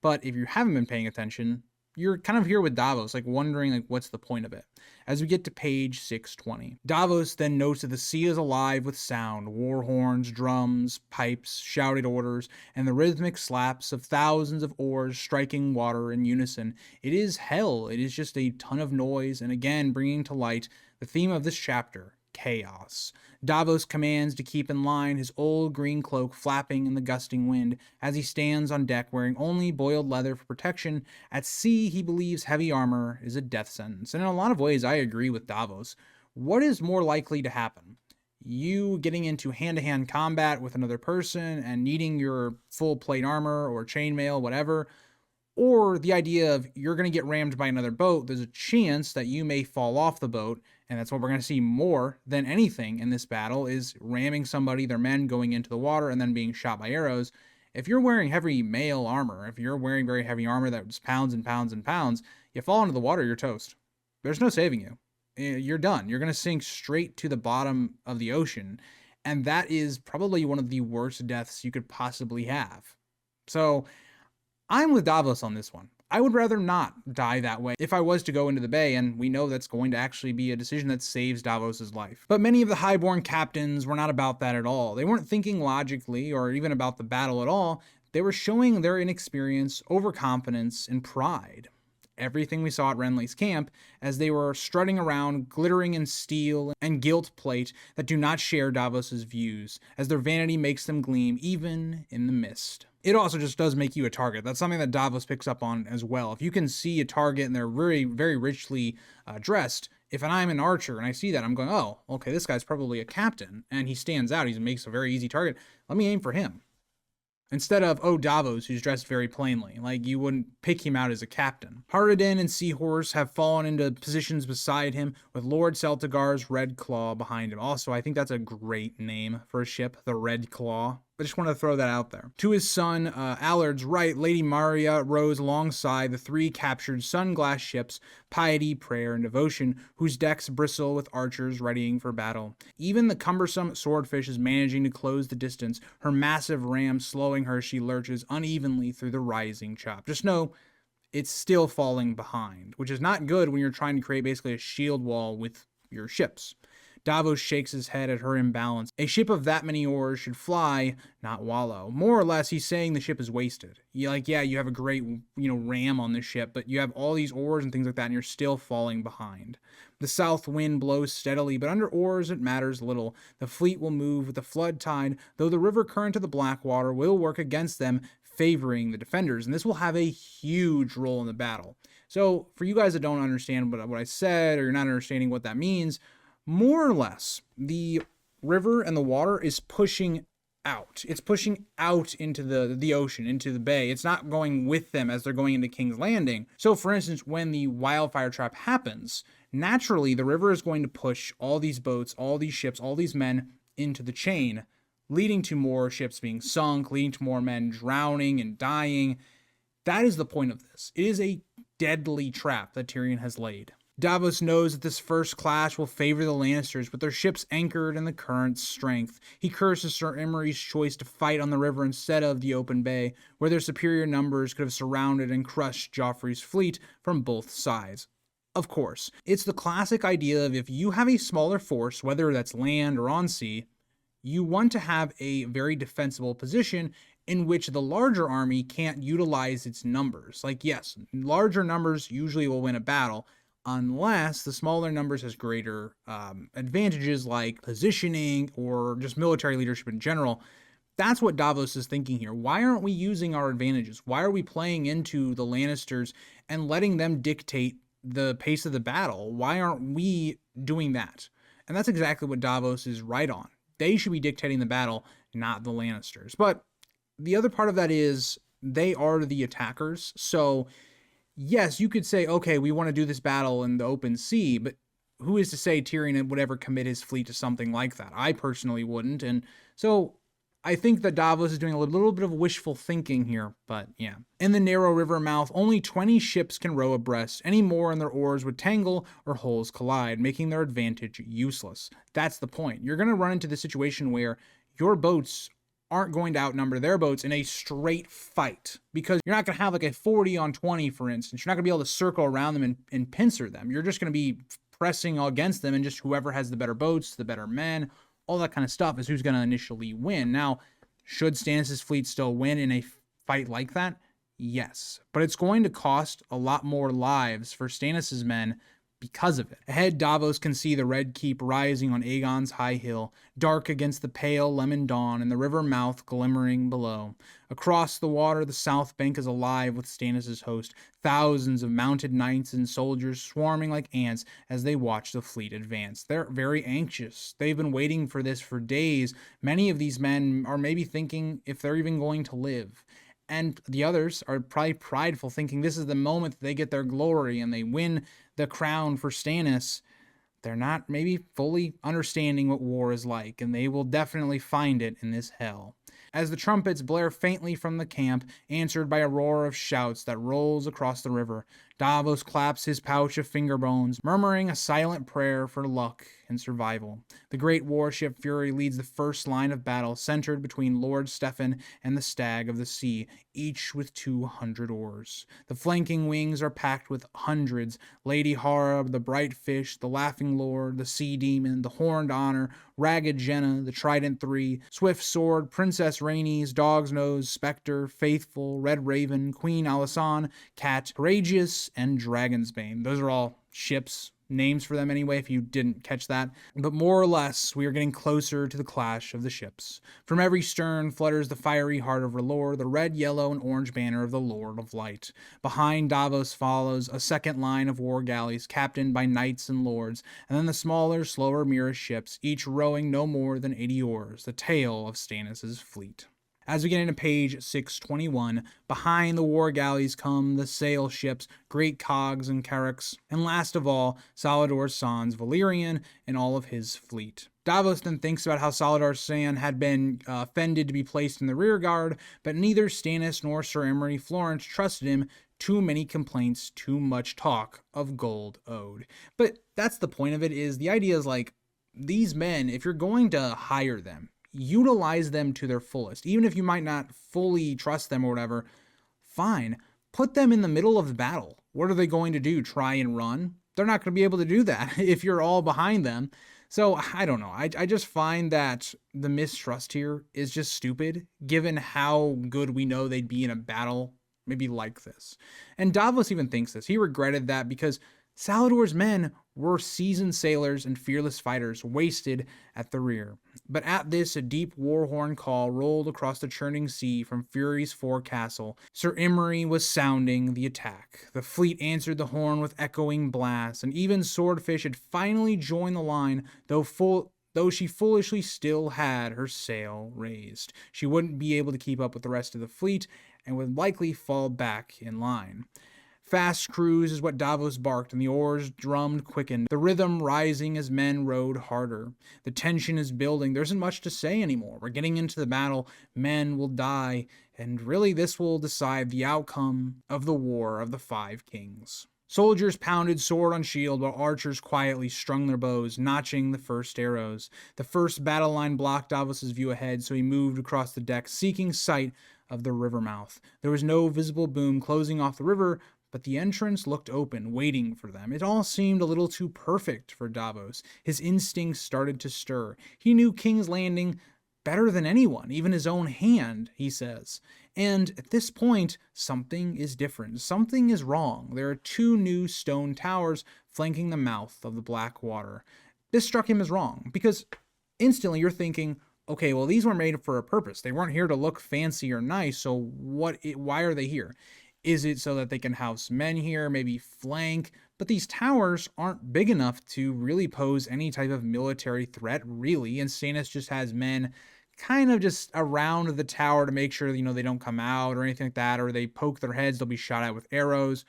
But if you haven't been paying attention, you're kind of here with Davos, like wondering like what's the point of it. As we get to page 620, Davos then notes that the sea is alive with sound, war horns, drums, pipes, shouted orders, and the rhythmic slaps of thousands of oars striking water in unison. It is hell. It is just a ton of noise, and again bringing to light the theme of this chapter: chaos. Davos commands to keep in line, his old green cloak flapping in the gusting wind as he stands on deck wearing only boiled leather for protection. At sea, he believes heavy armor is a death sentence. And in a lot of ways, I agree with Davos. What is more likely to happen? You getting into hand-to-hand combat with another person and needing your full plate armor or chainmail, whatever, or the idea of you're going to get rammed by another boat. There's a chance that you may fall off the boat, and that's what we're going to see more than anything in this battle, is ramming somebody, their men going into the water and then being shot by arrows. If you're wearing heavy mail armor, if you're wearing very heavy armor that just pounds and pounds and pounds, you fall into the water, you're toast. There's no saving you. You're done. You're going to sink straight to the bottom of the ocean, and that is probably one of the worst deaths you could possibly have. So I'm with Davos on this one. I would rather not die that way if I was to go into the bay, and we know that's going to actually be a decision that saves Davos's life. But many of the highborn captains were not about that at all. They weren't thinking logically or even about the battle at all. They were showing their inexperience, overconfidence, and pride. Everything we saw at Renly's camp as they were strutting around, glittering in steel and gilt plate that do not share Davos's views, as their vanity makes them gleam even in the mist. It also just does make you a target. That's something that Davos picks up on as well. If you can see a target and they're very, very richly dressed, if I'm an archer and I see that, I'm going, oh, okay, this guy's probably a captain, and he stands out. He makes a very easy target. Let me aim for him. Instead of, oh, Davos, who's dressed very plainly. Like, you wouldn't pick him out as a captain. Harridan and Seahorse have fallen into positions beside him, with Lord Celtigar's Red Claw behind him. Also, I think that's a great name for a ship, the Red Claw. I just want to throw that out there. To his son, Allard's right, Lady Maria rose alongside the three captured sunglass ships, Piety, Prayer, and Devotion, whose decks bristle with archers readying for battle. Even the cumbersome swordfish is managing to close the distance, her massive ram slowing her as she lurches unevenly through the rising chop. Just know, it's still falling behind, which is not good when you're trying to create basically a shield wall with your ships. Davos shakes his head at her imbalance. A ship of that many oars should fly, not wallow. More or less, he's saying the ship is wasted. You have a great, ram on this ship, but you have all these oars and things like that, and you're still falling behind. The south wind blows steadily, but under oars it matters little. The fleet will move with the flood tide, though the river current of the Blackwater will work against them, favoring the defenders, and this will have a huge role in the battle. So, for you guys that don't understand what I said, or you're not understanding what that means, more or less, the river and the water is pushing out. It's pushing out into the ocean, into the bay. It's not going with them as they're going into King's Landing. So, for instance, when the wildfire trap happens, naturally, the river is going to push all these boats, all these ships, all these men into the chain, leading to more ships being sunk, leading to more men drowning and dying. That is the point of this. It is a deadly trap that Tyrion has laid. Davos knows that this first clash will favor the Lannisters, with their ships anchored in the current's strength. He curses Sir Emery's choice to fight on the river instead of the open bay, where their superior numbers could have surrounded and crushed Joffrey's fleet from both sides. Of course, it's the classic idea of if you have a smaller force, whether that's land or on sea, you want to have a very defensible position in which the larger army can't utilize its numbers. Like, yes, larger numbers usually will win a battle, unless the smaller numbers has greater advantages like positioning or just military leadership in general. That's what Davos is thinking here. Why aren't we using our advantages? Why are we playing into the Lannisters and letting them dictate the pace of the battle? Why aren't we doing that? And that's exactly what Davos is right on. They should be dictating the battle, not the Lannisters. But the other part of that is they are the attackers. So yes, you could say, okay, we want to do this battle in the open sea, but who is to say Tyrion would ever commit his fleet to something like that? I personally wouldn't. And so I think that Davos is doing a little bit of wishful thinking here, but yeah. In the narrow river mouth, only 20 ships can row abreast. Any more and their oars would tangle or hulls collide, making their advantage useless. That's the point. You're going to run into the situation where your boats aren't going to outnumber their boats in a straight fight, because you're not going to have like a 40 on 20, for instance. You're not going to be able to circle around them and pincer them. You're just going to be pressing against them, and just whoever has the better boats, the better men, all that kind of stuff is who's going to initially win. Now, should Stannis' fleet still win in a fight like that? Yes. But it's going to cost a lot more lives for Stannis' men because of it. Ahead, Davos can see the Red Keep rising on Aegon's high hill, dark against the pale lemon dawn, and the river mouth glimmering below. Across the water, the south bank is alive with Stannis' host, thousands of mounted knights and soldiers swarming like ants as they watch the fleet advance. They're very anxious. They've been waiting for this for days. Many of these men are maybe thinking if they're even going to live. And the others are probably prideful, thinking this is the moment that they get their glory and they win the crown for Stannis. They're not maybe fully understanding what war is like, and they will definitely find it in this hell. As the trumpets blare faintly from the camp, answered by a roar of shouts that rolls across the river, Davos claps his pouch of finger bones, murmuring a silent prayer for luck and survival. The great warship Fury leads the first line of battle, centered between Lord Steffan and the Stag of the Sea, each with 200 oars. The flanking wings are packed with hundreds: Lady Harb, the Bright Fish, the Laughing Lord, the Sea Demon, the Horned Honor, Ragged Jenna, the Trident Three, Swift Sword, Princess Rhaenys, Dog's Nose, Spectre, Faithful, Red Raven, Queen Alysanne, Cat, Courageous, and Dragon's Bane. Those are all ships, names for them anyway, if you didn't catch that. But more or less, we are getting closer to the clash of the ships. From every stern flutters the fiery heart of R'hllor, the red, yellow, and orange banner of the Lord of Light. Behind Davos follows a second line of war galleys, captained by knights and lords, and then the smaller, slower Mirror ships, each rowing no more than 80 oars, the tail of Stannis' fleet. As we get into page 621, behind the war galleys come the sail ships, great cogs and carracks, and last of all, Salador's sons Valyrian and all of his fleet. Davos then thinks about how Salador's son had been offended to be placed in the rear guard, but neither Stannis nor Sir Emery Florence trusted him. Too many complaints, too much talk of gold owed. But that's the point of it, is the idea is like, these men, if you're going to hire them, utilize them to their fullest. Even if you might not fully trust them or whatever, fine. Put them in the middle of the battle. What are they going to do? Try and run? They're not going to be able to do that if you're all behind them. So I don't know. I just find that the mistrust here is just stupid, given how good we know they'd be in a battle maybe like this. And Davos even thinks this. He regretted that because Salador's men were seasoned sailors and fearless fighters, wasted at the rear. But at this, a deep war horn call rolled across the churning sea from Fury's forecastle. Sir Emery was sounding the attack. The fleet answered the horn with echoing blasts, and even Swordfish had finally joined the line, though she foolishly still had her sail raised. She wouldn't be able to keep up with the rest of the fleet, and would likely fall back in line. Fast cruise is what Davos barked, and the oars drummed quickened, the rhythm rising as men rowed harder. The tension is building. There isn't much to say anymore. We're getting into the battle. Men will die, and really this will decide the outcome of the War of the Five Kings. Soldiers pounded sword on shield while archers quietly strung their bows, notching the first arrows. The first battle line blocked Davos' view ahead, so he moved across the deck, seeking sight of the river mouth. There was no visible boom closing off the river, but the entrance looked open, waiting for them. It all seemed a little too perfect for Davos. His instincts started to stir. He knew King's Landing better than anyone, even his own hand, he says. And at this point, something is different. Something is wrong. There are two new stone towers flanking the mouth of the Blackwater. This struck him as wrong, because instantly you're thinking, okay, well, these were made for a purpose. They weren't here to look fancy or nice, so why are they here? Is it so that they can house men here, maybe flank? But these towers aren't big enough to really pose any type of military threat, really, and Stannis just has men kind of just around the tower to make sure, they don't come out or anything like that, or they poke their heads, they'll be shot at with arrows.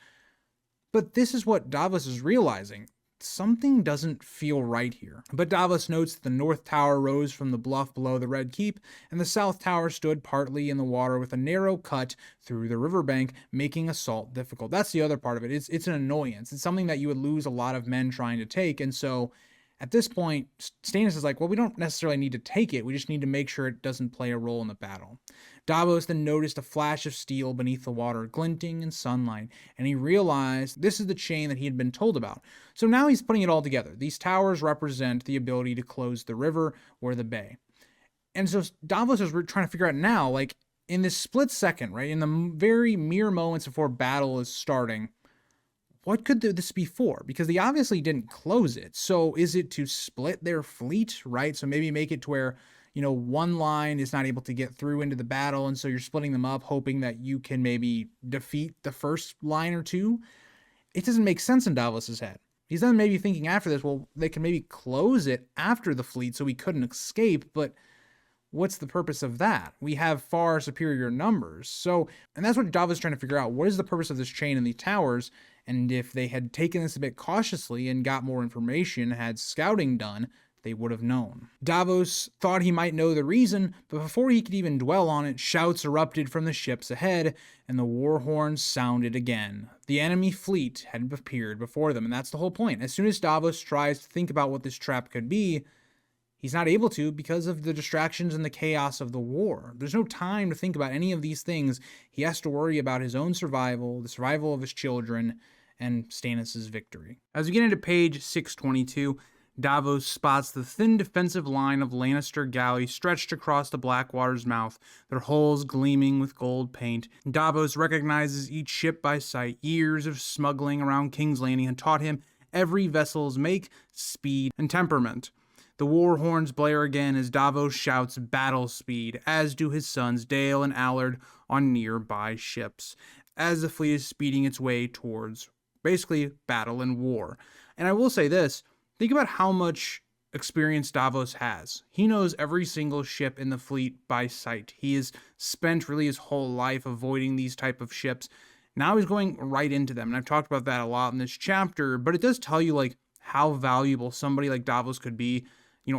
But this is what Davos is realizing. Something doesn't feel right here. But Davos notes that the North Tower rose from the bluff below the Red Keep, and the South Tower stood partly in the water with a narrow cut through the riverbank, making assault difficult. That's the other part of it. It's an annoyance. It's something that you would lose a lot of men trying to take, and so at this point, Stannis is like, well, we don't necessarily need to take it. We just need to make sure it doesn't play a role in the battle. Davos then noticed a flash of steel beneath the water, glinting in sunlight, and he realized this is the chain that he had been told about. So now he's putting it all together. These towers represent the ability to close the river or the bay. And so Davos is trying to figure out now, like, in this split second, right, in the very mere moments before battle is starting, what could this be for? Because they obviously didn't close it. So is it to split their fleet, right? So maybe make it to where, one line is not able to get through into the battle, and so you're splitting them up, hoping that you can maybe defeat the first line or two. It doesn't make sense in Davos's head. He's then maybe thinking after this, well, they can maybe close it after the fleet so we couldn't escape, but what's the purpose of that? We have far superior numbers. So, and that's what Davos is trying to figure out. What is the purpose of this chain in the towers? And if they had taken this a bit cautiously and got more information, had scouting done, they would have known. Davos thought he might know the reason, but before he could even dwell on it, shouts erupted from the ships ahead, and the war horns sounded again. The enemy fleet had appeared before them, and that's the whole point. As soon as Davos tries to think about what this trap could be, he's not able to because of the distractions and the chaos of the war. There's no time to think about any of these things. He has to worry about his own survival, the survival of his children, and Stannis' victory. As we get into page 622, Davos spots the thin defensive line of Lannister galleys stretched across the Blackwater's mouth, their hulls gleaming with gold paint. Davos recognizes each ship by sight. Years of smuggling around King's Landing had taught him every vessel's make, speed, and temperament. The war horns blare again as Davos shouts battle speed, as do his sons Dale and Allard on nearby ships, as the fleet is speeding its way towards, basically, battle and war. And I will say this, think about how much experience Davos has. He knows every single ship in the fleet by sight. He has spent really his whole life avoiding these type of ships. Now he's going right into them, and I've talked about that a lot in this chapter, but it does tell you like how valuable somebody like Davos could be,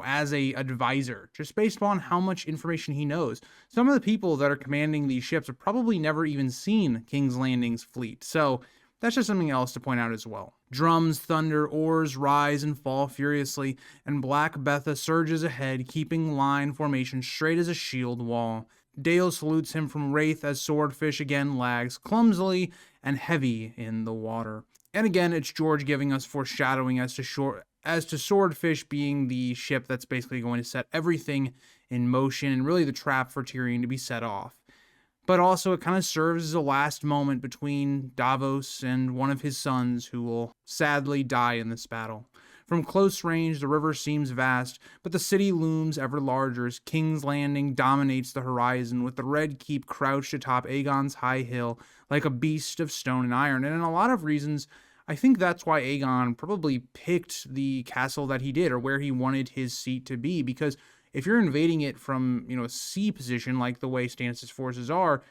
as a advisor, just based upon how much information he knows. Some of the people that are commanding these ships have probably never even seen King's Landing's fleet, so that's just something else to point out as well. Drums thunder, oars rise and fall furiously, and Black Betha surges ahead, keeping line formation straight as a shield wall. Dale salutes him from Wraith as Swordfish again lags, clumsily and heavy in the water. And again, it's George giving us foreshadowing as to Swordfish being the ship that's basically going to set everything in motion and really the trap for Tyrion to be set off. But also it kind of serves as a last moment between Davos and one of his sons who will sadly die in this battle. From close range, the river seems vast, but the city looms ever larger as King's Landing dominates the horizon, with the Red Keep crouched atop Aegon's high hill like a beast of stone and iron. And in a lot of reasons, I think that's why Aegon probably picked the castle that he did, or where he wanted his seat to be, because if you're invading it from, a sea position like the way Stannis' forces are,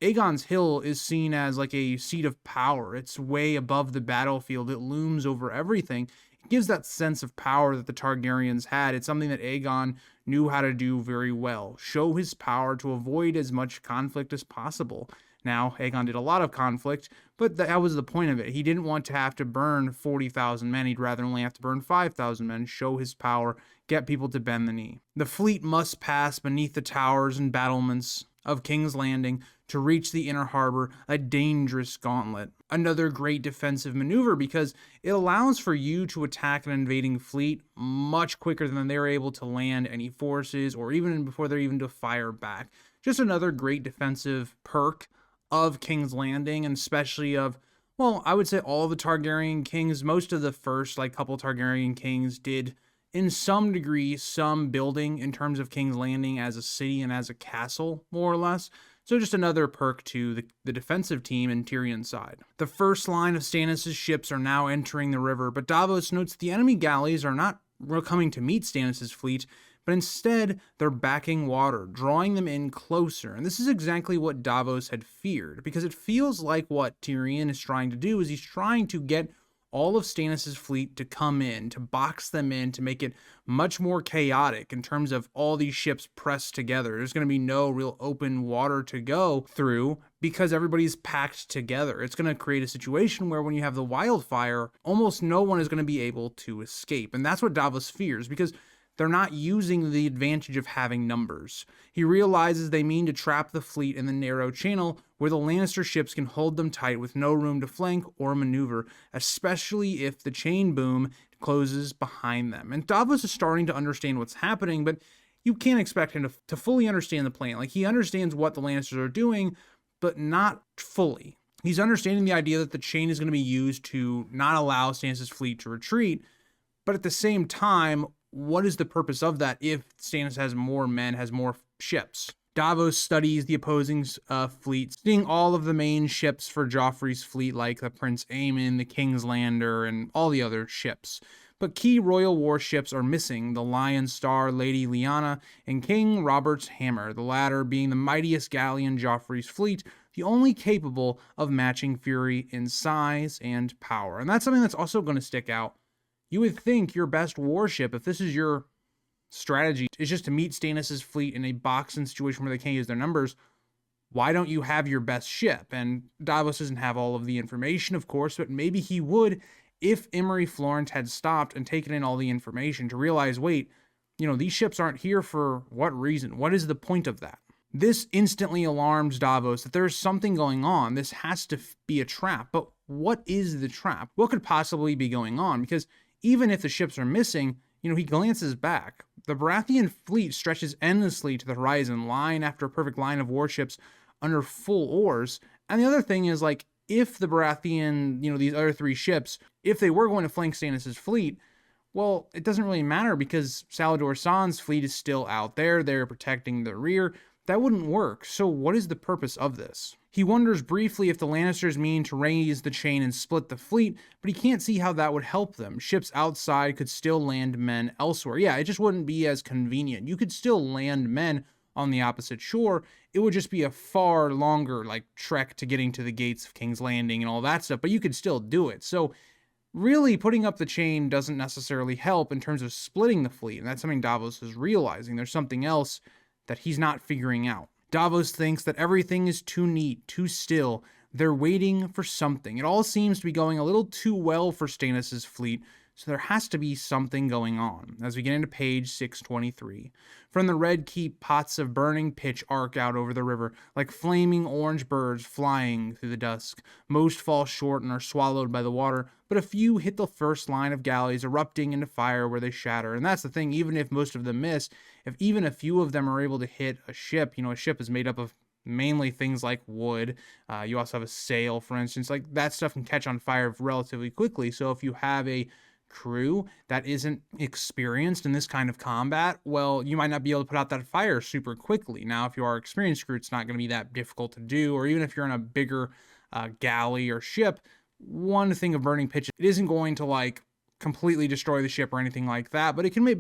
Aegon's Hill is seen as like a seat of power. It's way above the battlefield. It looms over everything. It gives that sense of power that the Targaryens had. It's something that Aegon knew how to do very well. Show his power to avoid as much conflict as possible. Now, Aegon did a lot of conflict, but that was the point of it. He didn't want to have to burn 40,000 men. He'd rather only have to burn 5,000 men, show his power, get people to bend the knee. The fleet must pass beneath the towers and battlements of King's Landing to reach the inner harbor, a dangerous gauntlet. Another great defensive maneuver because it allows for you to attack an invading fleet much quicker than they're able to land any forces or even before they're even to fire back. Just another great defensive perk of King's Landing, and especially of, well, I would say all the Targaryen kings. Most of the first couple Targaryen kings did in some degree some building in terms of King's Landing as a city and as a castle, more or less. So just another perk to the defensive team in Tyrion's side. The first line of Stannis' ships are now entering the river, but Davos notes the enemy galleys are not coming to meet Stannis' fleet, but instead they're backing water, drawing them in closer. And this is exactly what Davos had feared, because it feels like what Tyrion is trying to do is he's trying to get all of Stannis' fleet to come in, to box them in, to make it much more chaotic in terms of all these ships pressed together. There's going to be no real open water to go through because everybody's packed together. It's going to create a situation where when you have the wildfire, almost no one is going to be able to escape. And that's what Davos fears, because they're not using the advantage of having numbers. He realizes they mean to trap the fleet in the narrow channel where the Lannister ships can hold them tight with no room to flank or maneuver, especially if the chain boom closes behind them. And Davos is starting to understand what's happening, but you can't expect him to fully understand the plan. He understands what the Lannisters are doing, but not fully. He's understanding the idea that the chain is going to be used to not allow Stannis' fleet to retreat, but at the same time, what is the purpose of that if Stannis has more men, has more ships? Davos studies the opposing fleet, seeing all of the main ships for Joffrey's fleet, like the Prince Aemon, the Kingslander, and all the other ships. But key royal warships are missing: the Lion Star, Lady Lyanna, and King Robert's Hammer, the latter being the mightiest galleon Joffrey's fleet, the only capable of matching Fury in size and power. And that's something that's also going to stick out. You would think your best warship, if this is your strategy, is just to meet Stannis' fleet in a boxing situation where they can't use their numbers. Why don't you have your best ship? And Davos doesn't have all of the information, of course, but maybe he would if Imry Florent had stopped and taken in all the information to realize, wait, these ships aren't here for what reason? What is the point of that? This instantly alarms Davos that there's something going on. This has to be a trap. But what is the trap? What could possibly be going on? Because even if the ships are missing, he glances back. The Baratheon fleet stretches endlessly to the horizon, line after perfect line of warships under full oars. And the other thing is, if the Baratheon, these other three ships, if they were going to flank Stannis' fleet, well, it doesn't really matter because Salladhor Saan's fleet is still out there. They're protecting the rear. That wouldn't work. So what is the purpose of this? He wonders briefly if the Lannisters mean to raise the chain and split the fleet, but he can't see how that would help them. Ships outside could still land men elsewhere. Yeah, it just wouldn't be as convenient. You could still land men on the opposite shore. It would just be a far longer trek to getting to the gates of King's Landing and all that stuff, but you could still do it. So really, putting up the chain doesn't necessarily help in terms of splitting the fleet, and that's something Davos is realizing. There's something else that he's not figuring out. Davos thinks that everything is too neat, too still. They're waiting for something. It all seems to be going a little too well for Stannis' fleet, so there has to be something going on. As we get into page 623. From the Red Keep, pots of burning pitch arc out over the river, like flaming orange birds flying through the dusk. Most fall short and are swallowed by the water, but a few hit the first line of galleys, erupting into fire where they shatter. And that's the thing, even if most of them miss, if even a few of them are able to hit a ship, a ship is made up of mainly things like wood. You also have a sail, for instance. That stuff can catch on fire relatively quickly. So if you have a crew that isn't experienced in this kind of combat, well, you might not be able to put out that fire super quickly. Now, if you are experienced crew, it's not going to be that difficult to do, or even if you're in a bigger galley or ship, one thing of burning pitch, it isn't going to completely destroy the ship or anything like that, but it can make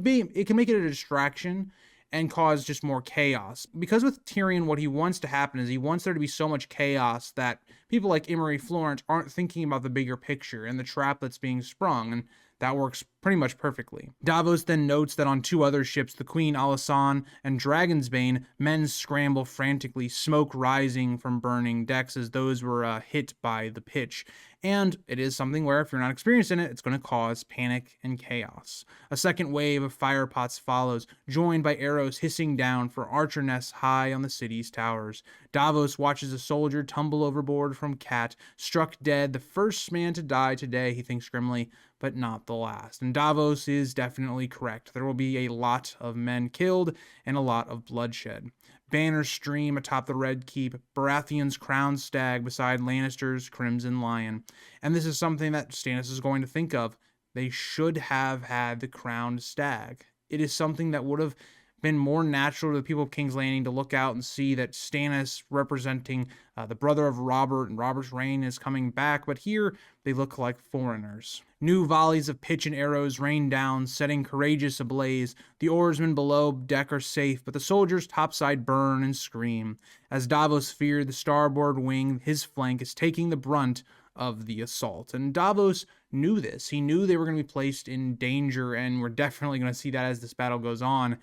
it a distraction and cause just more chaos. Because with Tyrion, what he wants to happen is he wants there to be so much chaos that people like Imry Florent aren't thinking about the bigger picture and the trap that's being sprung, and that works pretty much perfectly. Davos then notes that on two other ships, the Queen Alysanne and Dragonsbane, men scramble frantically, smoke rising from burning decks as those were hit by the pitch. And it is something where if you're not experienced in it, it's going to cause panic and chaos. A second wave of fire pots follows, joined by arrows hissing down for archer nests high on the city's towers. Davos watches a soldier tumble overboard from Cat, struck dead, the first man to die today, he thinks grimly, but not the last. And Davos is definitely correct. There will be a lot of men killed and a lot of bloodshed. Banners stream atop the Red Keep, Baratheon's crowned stag beside Lannister's crimson lion. And this is something that Stannis is going to think of. They should have had the crowned stag. It is something that would have been more natural to the people of King's Landing to look out and see that Stannis, representing the brother of Robert and Robert's reign, is coming back, but here they look like foreigners. New volleys of pitch and arrows rain down, setting courageous ablaze. The oarsmen below deck are safe, but the soldiers topside burn and scream. As Davos feared, the starboard wing, his flank, is taking the brunt of the assault. And Davos knew this. He knew they were going to be placed in danger, and we're definitely going to see that as this battle goes on.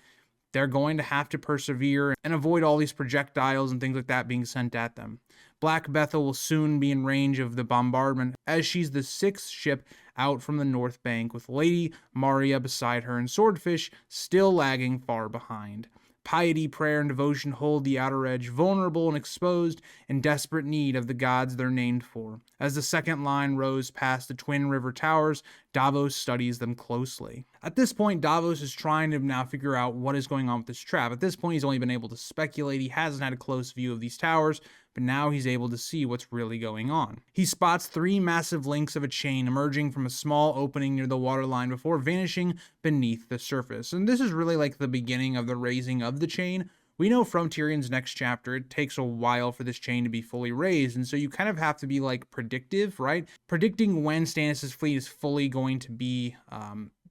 They're going to have to persevere and avoid all these projectiles and things like that being sent at them. Black Bethel will soon be in range of the bombardment, as she's the sixth ship out from the North Bank, with Lady Maria beside her and Swordfish still lagging far behind. Piety, prayer, and devotion hold the outer edge, vulnerable and exposed, in desperate need of the gods they're named for. As the second line rows past the Twin River Towers, Davos studies them closely. At this point, Davos is trying to now figure out what is going on with this trap. At this point, he's only been able to speculate. He hasn't had a close view of these towers, but now he's able to see what's really going on. He spots 3 massive links of a chain emerging from a small opening near the waterline before vanishing beneath the surface. And this is really like the beginning of the raising of the chain. We know from Tyrion's next chapter, it takes a while for this chain to be fully raised, and so you kind of have to be like predictive, right? Predicting when Stannis' fleet is fully going to be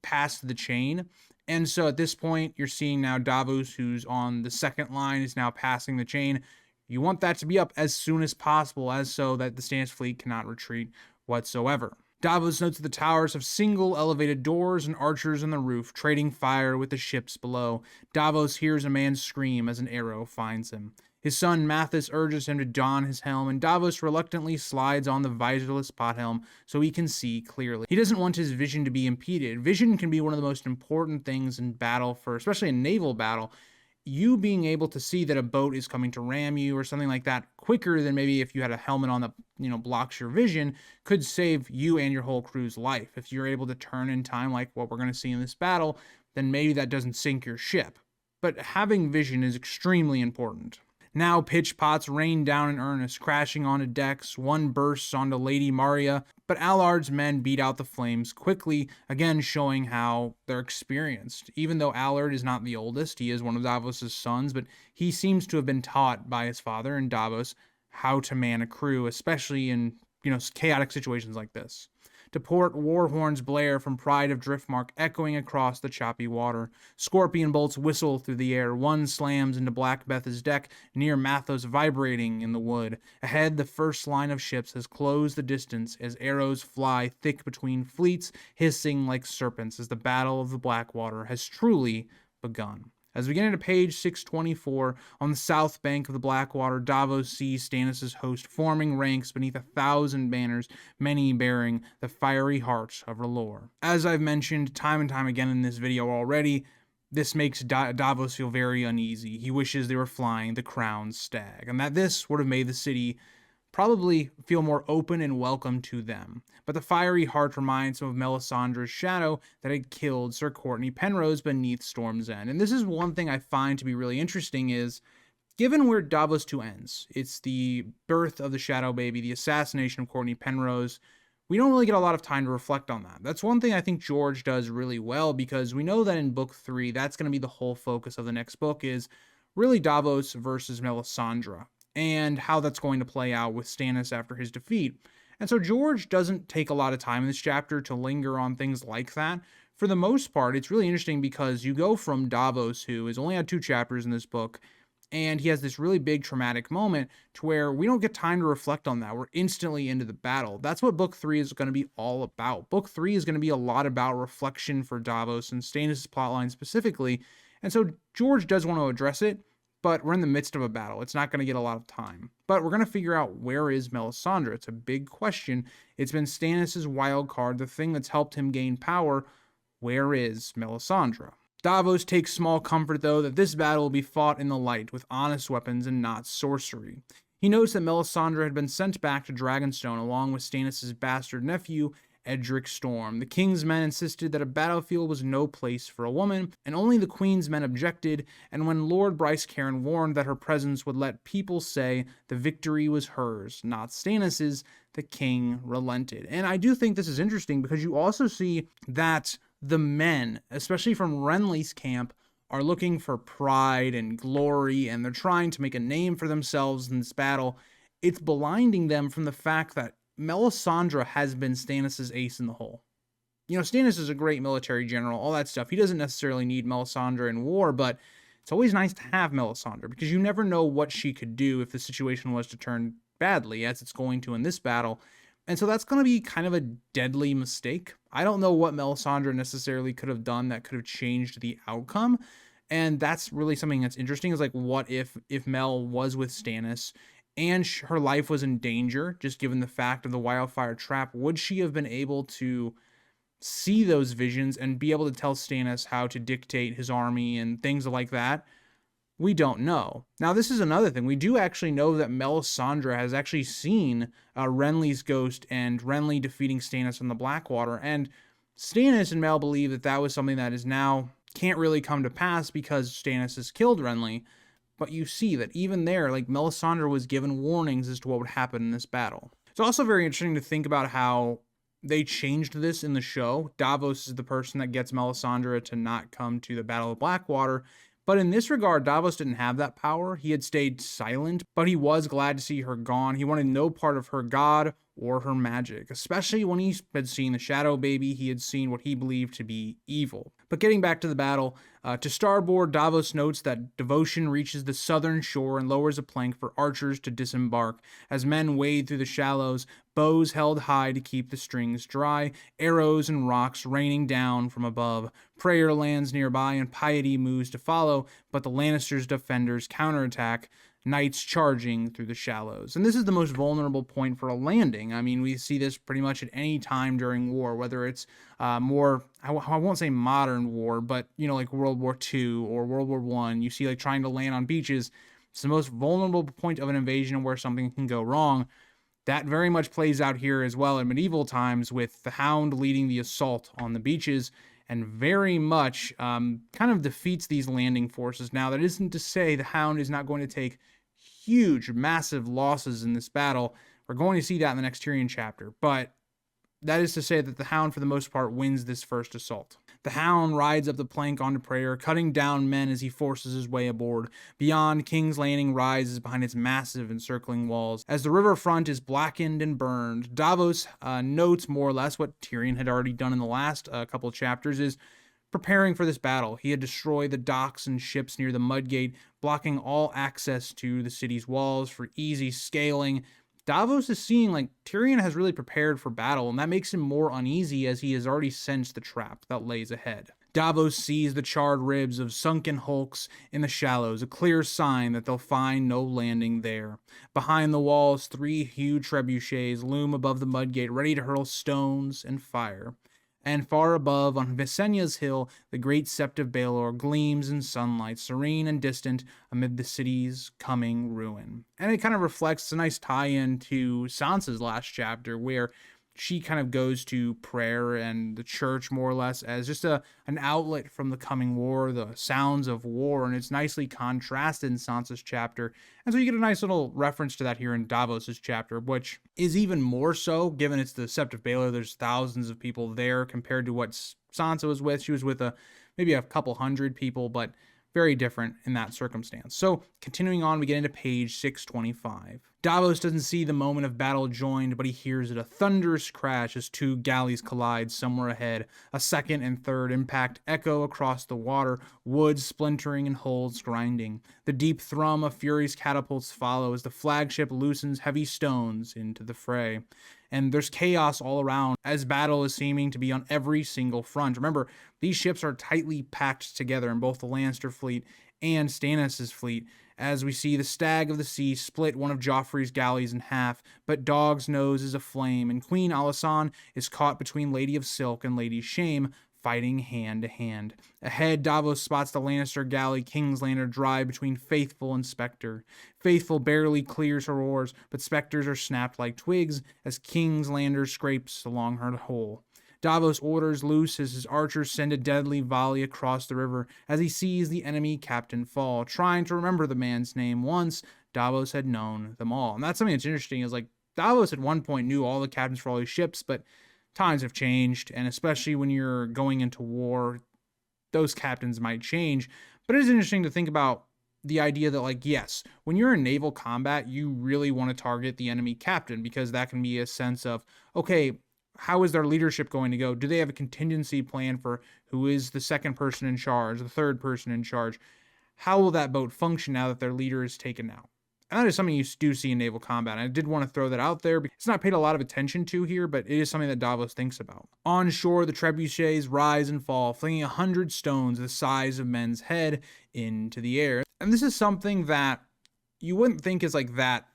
past the chain. And so at this point, you're seeing now Davos, who's on the second line, is now passing the chain. You want that to be up as soon as possible, as so that the Stannis fleet cannot retreat whatsoever. Davos notes that the towers have single elevated doors and archers on the roof, trading fire with the ships below. Davos hears a man scream as an arrow finds him. His son Mathis urges him to don his helm, and Davos reluctantly slides on the visorless pothelm so he can see clearly. He doesn't want his vision to be impeded. Vision can be one of the most important things in battle, especially a naval battle. You being able to see that a boat is coming to ram you or something like that quicker than maybe if you had a helmet on that, blocks your vision, could save you and your whole crew's life. If you're able to turn in time like what we're going to see in this battle, then maybe that doesn't sink your ship. But having vision is extremely important. Now pitch pots rain down in earnest, crashing onto decks. One bursts onto Lady Maria, but Allard's men beat out the flames quickly, again showing how they're experienced. Even though Allard is not the oldest, he is one of Davos' sons, but he seems to have been taught by his father and Davos how to man a crew, especially in chaotic situations like this. To port, war horns blare from Pride of Driftmark, echoing across the choppy water. Scorpion bolts whistle through the air. One slams into Black Beth's deck, near Mathos vibrating in the wood. Ahead, the first line of ships has closed the distance as arrows fly thick between fleets, hissing like serpents as the Battle of the Blackwater has truly begun. As we get into page 624, on the south bank of the Blackwater, Davos sees Stannis' host forming ranks beneath 1,000 banners, many bearing the fiery heart of R'hllor. As I've mentioned time and time again in this video already, this makes Davos feel very uneasy. He wishes they were flying the crowned stag, and that this would have made the city probably feel more open and welcome to them. But the fiery heart reminds him of Melisandre's shadow that had killed Sir Courtney Penrose beneath Storm's End. And this is one thing I find to be really interesting is, given where Davos 2 ends, it's the birth of the Shadow Baby, the assassination of Courtney Penrose, we don't really get a lot of time to reflect on that. That's one thing I think George does really well, because we know that in book 3, that's going to be the whole focus of the next book, is really Davos versus Melisandre, and how that's going to play out with Stannis after his defeat. And so George doesn't take a lot of time in this chapter to linger on things like that. For the most part, it's really interesting because you go from Davos, who has only had 2 chapters in this book, and he has this really big traumatic moment to where we don't get time to reflect on that. We're instantly into the battle. That's what book 3 is going to be all about. Book 3 is going to be a lot about reflection for Davos and Stannis' plotline specifically. And so George does want to address it, but we're in the midst of a battle. It's not going to get a lot of time. But we're going to figure out, where is Melisandre? It's a big question. It's been Stannis' wild card, the thing that's helped him gain power. Where is Melisandre? Davos takes small comfort, though, that this battle will be fought in the light with honest weapons and not sorcery. He notes that Melisandre had been sent back to Dragonstone along with Stannis' bastard nephew, Edric Storm. The king's men insisted that a battlefield was no place for a woman, and only the queen's men objected, and when Lord Bryce Cairn warned that her presence would let people say the victory was hers, not Stannis's, the king relented. And I do think this is interesting because you also see that the men, especially from Renly's camp, are looking for pride and glory, and they're trying to make a name for themselves in this battle. It's blinding them from the fact that Melisandre has been Stannis' ace in the hole. Stannis is a great military general, all that stuff. He doesn't necessarily need Melisandre in war, but it's always nice to have Melisandre because you never know what she could do if the situation was to turn badly, as it's going to in this battle. And so that's going to be kind of a deadly mistake. I don't know what Melisandre necessarily could have done that could have changed the outcome. And that's really something that's interesting, is like, what if Mel was with Stannis and her life was in danger, just given the fact of the wildfire trap? Would she have been able to see those visions and be able to tell Stannis how to dictate his army and things like that? We don't know. Now, this is another thing. We do actually know that Melisandre has actually seen Renly's ghost and Renly defeating Stannis in the Blackwater, and Stannis and Mel believe that that was something that is now can't really come to pass because Stannis has killed Renly. But you see that even there, like, Melisandre was given warnings as to what would happen in this battle. It's also very interesting to think about how they changed this in the show. Davos is the person that gets Melisandre to not come to the Battle of Blackwater. But in this regard, Davos didn't have that power. He had stayed silent, but he was glad to see her gone. He wanted no part of her god or her magic, especially when he had seen the Shadow Baby. He had seen what he believed to be evil. But getting back to the battle, to starboard, Davos notes that devotion reaches the southern shore and lowers a plank for archers to disembark. As men wade through the shallows, bows held high to keep the strings dry, arrows and rocks raining down from above. Prayer lands nearby and piety moves to follow, but the Lannisters' defenders counterattack, knights charging through the shallows. And this is the most vulnerable point for a landing. I mean, we see this pretty much at any time during war, whether it's more, I won't say modern war, but, you know, like World War II or World War I. You see, like, trying to land on beaches. It's the most vulnerable point of an invasion where something can go wrong. That very much plays out here as well in medieval times, with the Hound leading the assault on the beaches, and very much kind of defeats these landing forces. Now, that isn't to say the Hound is not going to take huge, massive losses in this battle. We're going to see that in the next Tyrion chapter, but that is to say that the Hound, for the most part, wins this first assault. The Hound rides up the plank onto Prayer, cutting down men as he forces his way aboard. Beyond, King's Landing rises behind its massive encircling walls. As the riverfront is blackened and burned, Davos notes more or less what Tyrion had already done in the last couple of chapters, is preparing for this battle. He had destroyed the docks and ships near the Mudgate, blocking all access to the city's walls for easy scaling. Davos is seeing like Tyrion has really prepared for battle, and that makes him more uneasy as he has already sensed the trap that lays ahead. Davos sees the charred ribs of sunken hulks in the shallows, a clear sign that they'll find no landing there. Behind the walls, 3 huge trebuchets loom above the Mudgate, ready to hurl stones and fire. And far above, on Visenya's hill, the great sept of Baelor gleams in sunlight, serene and distant amid the city's coming ruin. And it kind of reflects a nice tie-in to Sansa's last chapter, where she kind of goes to prayer and the church more or less as just an outlet from the coming war, the sounds of war, and it's nicely contrasted in Sansa's chapter. And so you get a nice little reference to that here in Davos's chapter, which is even more so given it's the Sept of Baelor. There's thousands of people there compared to what Sansa was with. She was with maybe a couple hundred people, but very different in that circumstance. So continuing on, we get into page 625. Davos doesn't see the moment of battle joined, but he hears it, a thunderous crash as 2 galleys collide somewhere ahead. A second and third impact echo across the water, wood splintering and hulls grinding. The deep thrum of Fury's catapults follow as the flagship loosens heavy stones into the fray. And there's chaos all around as battle is seeming to be on every single front. Remember, these ships are tightly packed together in both the Lannister fleet and Stannis' fleet, as we see the Stag of the Sea split one of Joffrey's galleys in half, but Dog's nose is aflame, and Queen Alysanne is caught between Lady of Silk and Lady Shame, fighting hand to hand. Ahead, Davos spots the Lannister galley Kingslander drive between Faithful and Spectre. Faithful barely clears her oars, but Spectres are snapped like twigs as Kingslander scrapes along her hull. Davos orders loose as his archers send a deadly volley across the river as he sees the enemy captain fall, trying to remember the man's name. Once, Davos had known them all. And that's something that's interesting, is like Davos at one point knew all the captains for all his ships, but times have changed, and especially when you're going into war, those captains might change. But it is interesting to think about the idea that, like, yes, when you're in naval combat, you really want to target the enemy captain, because that can be a sense of, okay, how is their leadership going to go? Do they have a contingency plan for who is the second person in charge, the third person in charge? How will that boat function now that their leader is taken out? And that is something you do see in naval combat. And I did want to throw that out there because it's not paid a lot of attention to here, but it is something that Davos thinks about. On shore, the trebuchets rise and fall, flinging 100 stones the size of men's head into the air. And this is something that you wouldn't think is like that,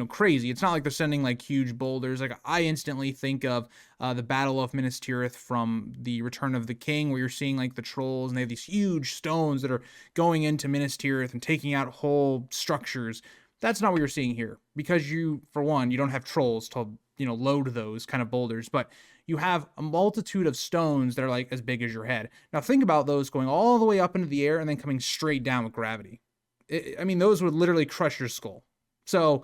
crazy. It's not like they're sending like huge boulders. Like, I instantly think of the Battle of Minas Tirith from the Return of the King, where you're seeing like the trolls and they have these huge stones that are going into Minas Tirith and taking out whole structures. That's not what you're seeing here, because you don't have trolls to, load those kind of boulders, but you have a multitude of stones that are like as big as your head. Now think about those going all the way up into the air and then coming straight down with gravity. I mean, those would literally crush your skull. So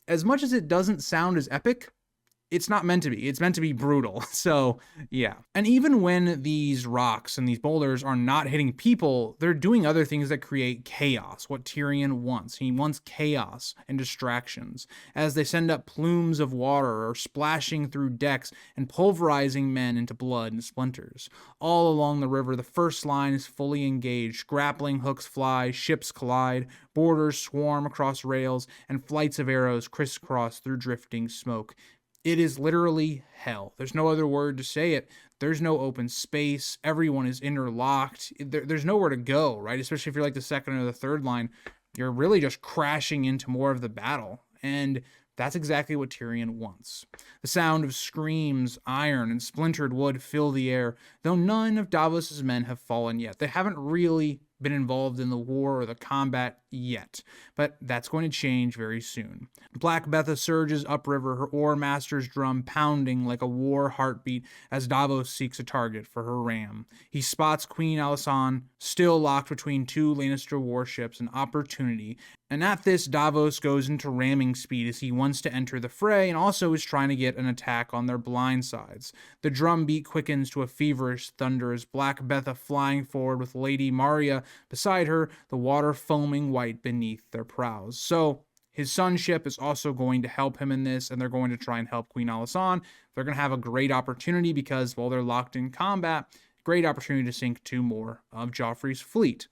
as much as it doesn't sound as epic, it's not meant to be. It's meant to be brutal. So, yeah. And even when these rocks and these boulders are not hitting people, they're doing other things that create chaos, what Tyrion wants. He wants chaos and distractions, as they send up plumes of water or splashing through decks and pulverizing men into blood and splinters. All along the river, the first line is fully engaged. Grappling hooks fly, ships collide, boarders swarm across rails, and flights of arrows crisscross through drifting smoke. It is literally hell. There's no other word to say it. There's no open space. Everyone is interlocked. There's nowhere to go, right? Especially if you're like the second or the third line. You're really just crashing into more of the battle. And that's exactly what Tyrion wants. The sound of screams, iron, and splintered wood fill the air, though none of Davos's men have fallen yet. They haven't really been involved in the war or the combat yet, but that's going to change very soon. Black Betha surges upriver, her oar master's drum pounding like a war heartbeat as Davos seeks a target for her ram. He spots Queen Alysanne, still locked between two Lannister warships, an opportunity, and at this, Davos goes into ramming speed as he wants to enter the fray and also is trying to get an attack on their blind sides. The drumbeat quickens to a feverish thunder as Black Betha flying forward with Lady Marya beside her, the water foaming white beneath their prows. So his sonship is also going to help him in this, and they're going to try and help Queen Alysanne. They're going to have a great opportunity because while they're locked in combat, great opportunity to sink two more of Joffrey's fleet.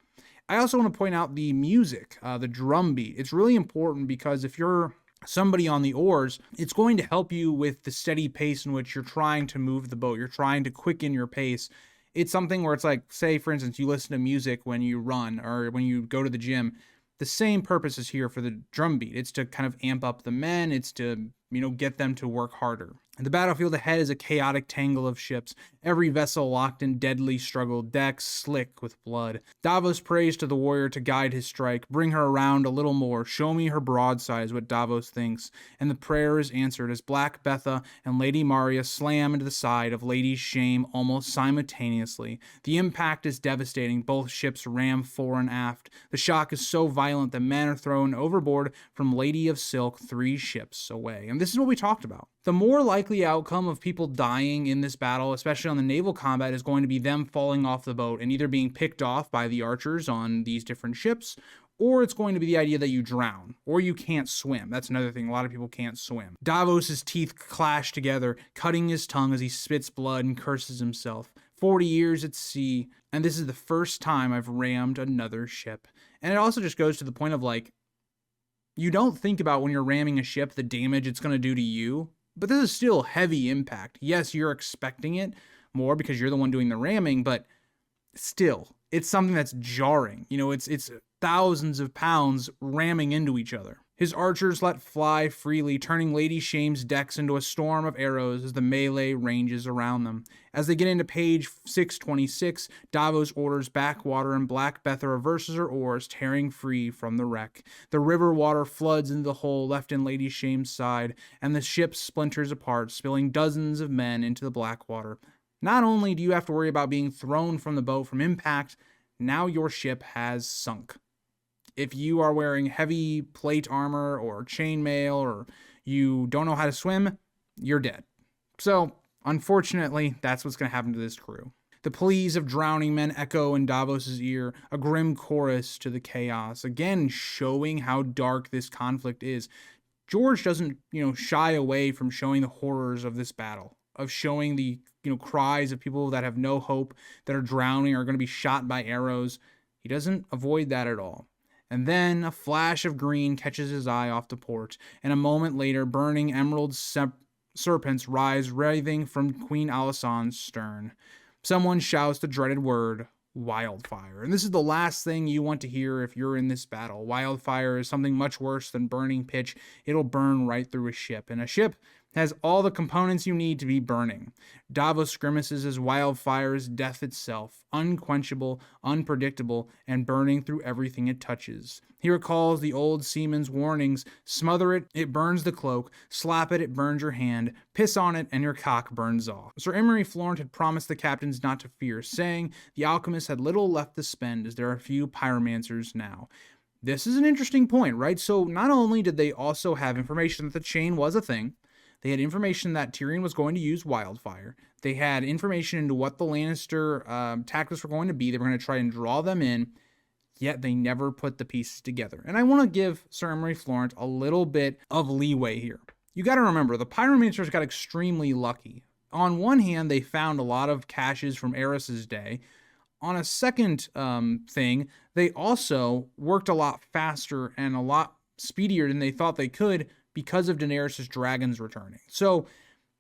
I also want to point out the music, the drum beat. It's really important because if you're somebody on the oars, it's going to help you with the steady pace in which you're trying to move the boat. You're trying to quicken your pace. It's something where it's like, say, for instance, you listen to music when you run or when you go to the gym. The same purpose is here for the drum beat. It's to kind of amp up the men. It's to, get them to work harder. The battlefield ahead is a chaotic tangle of ships, every vessel locked in deadly struggle, decks slick with blood. Davos prays to the warrior to guide his strike, bring her around a little more, show me her broadside is what Davos thinks, and the prayer is answered as Black Betha and Lady Marya slam into the side of Lady Shame almost simultaneously. The impact is devastating, both ships ram fore and aft. The shock is so violent that men are thrown overboard from Lady of Silk 3 ships away. And this is what we talked about. The more likely outcome of people dying in this battle, especially on the naval combat, is going to be them falling off the boat and either being picked off by the archers on these different ships, or it's going to be the idea that you drown, or you can't swim. That's another thing. A lot of people can't swim. Davos's teeth clash together, cutting his tongue as he spits blood and curses himself. 40 years at sea, and this is the first time I've rammed another ship. And it also just goes to the point of you don't think about when you're ramming a ship the damage it's going to do to you. But this is still heavy impact. Yes, you're expecting it more because you're the one doing the ramming, but still, it's something that's jarring. It's thousands of pounds ramming into each other. His archers let fly freely, turning Lady Shame's decks into a storm of arrows as the melee ranges around them. As they get into page 626, Davos orders Blackwater, and Black Betha reverses her oars, tearing free from the wreck. The river water floods into the hole left in Lady Shame's side, and the ship splinters apart, spilling dozens of men into the Blackwater. Not only do you have to worry about being thrown from the boat from impact, now your ship has sunk. If you are wearing heavy plate armor or chainmail or you don't know how to swim, you're dead. So, unfortunately, that's what's going to happen to this crew. The pleas of drowning men echo in Davos's ear, a grim chorus to the chaos, again showing how dark this conflict is. George doesn't, shy away from showing the horrors of this battle, of showing the, cries of people that have no hope, that are drowning, or are going to be shot by arrows. He doesn't avoid that at all. And then a flash of green catches his eye off the port, and a moment later, burning emerald serpents rise writhing from Queen Alysanne's stern. Someone shouts the dreaded word, wildfire. And this is the last thing you want to hear if you're in this battle. Wildfire is something much worse than burning pitch. It'll burn right through a ship, and a ship has all the components you need to be burning. Davos grimaces as wildfire is death itself, unquenchable, unpredictable, and burning through everything it touches. He recalls the old seaman's warnings: smother it, it burns the cloak; slap it, it burns your hand; piss on it, and your cock burns off. Sir Emery Florent had promised the captains not to fear, saying the alchemists had little left to spend as there are few pyromancers now. This is an interesting point, right? So not only did they also have information that the chain was a thing, they had information that Tyrion was going to use wildfire. They had information into what the Lannister tactics were going to be. They were going to try and draw them in, yet they never put the pieces together. And I want to give Sir Emery Florent a little bit of leeway here. You got to remember, the Pyromancers got extremely lucky. On one hand, they found a lot of caches from Aerys's day. On a second thing, they also worked a lot faster and a lot speedier than they thought they could because of Daenerys' dragons returning. So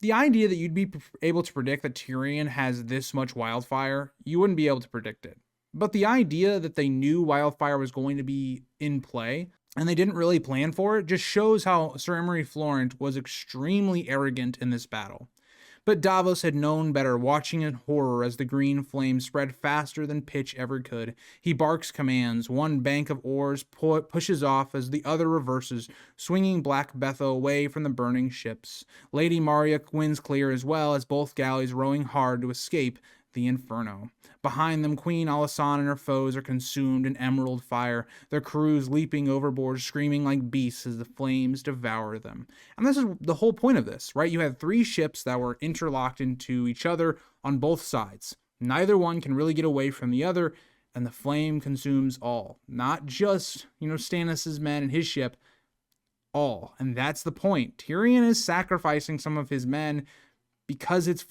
the idea that you'd be able to predict that Tyrion has this much wildfire, you wouldn't be able to predict it. But the idea that they knew wildfire was going to be in play and they didn't really plan for it just shows how Sir Emery Florent was extremely arrogant in this battle. But Davos had known better, watching in horror as the green flame spread faster than pitch ever could. He barks commands. One bank of oars pushes off as the other reverses, swinging Black Betha away from the burning ships. Lady Marya wins clear as well as both galleys rowing hard to escape the inferno. Behind them, Queen Alysanne and her foes are consumed in emerald fire, their crews leaping overboard, screaming like beasts as the flames devour them. And this is the whole point of this, right? You had 3 ships that were interlocked into each other on both sides. Neither one can really get away from the other, and the flame consumes all. Not just, Stannis' men and his ship, all. And that's the point. Tyrion is sacrificing some of his men because it's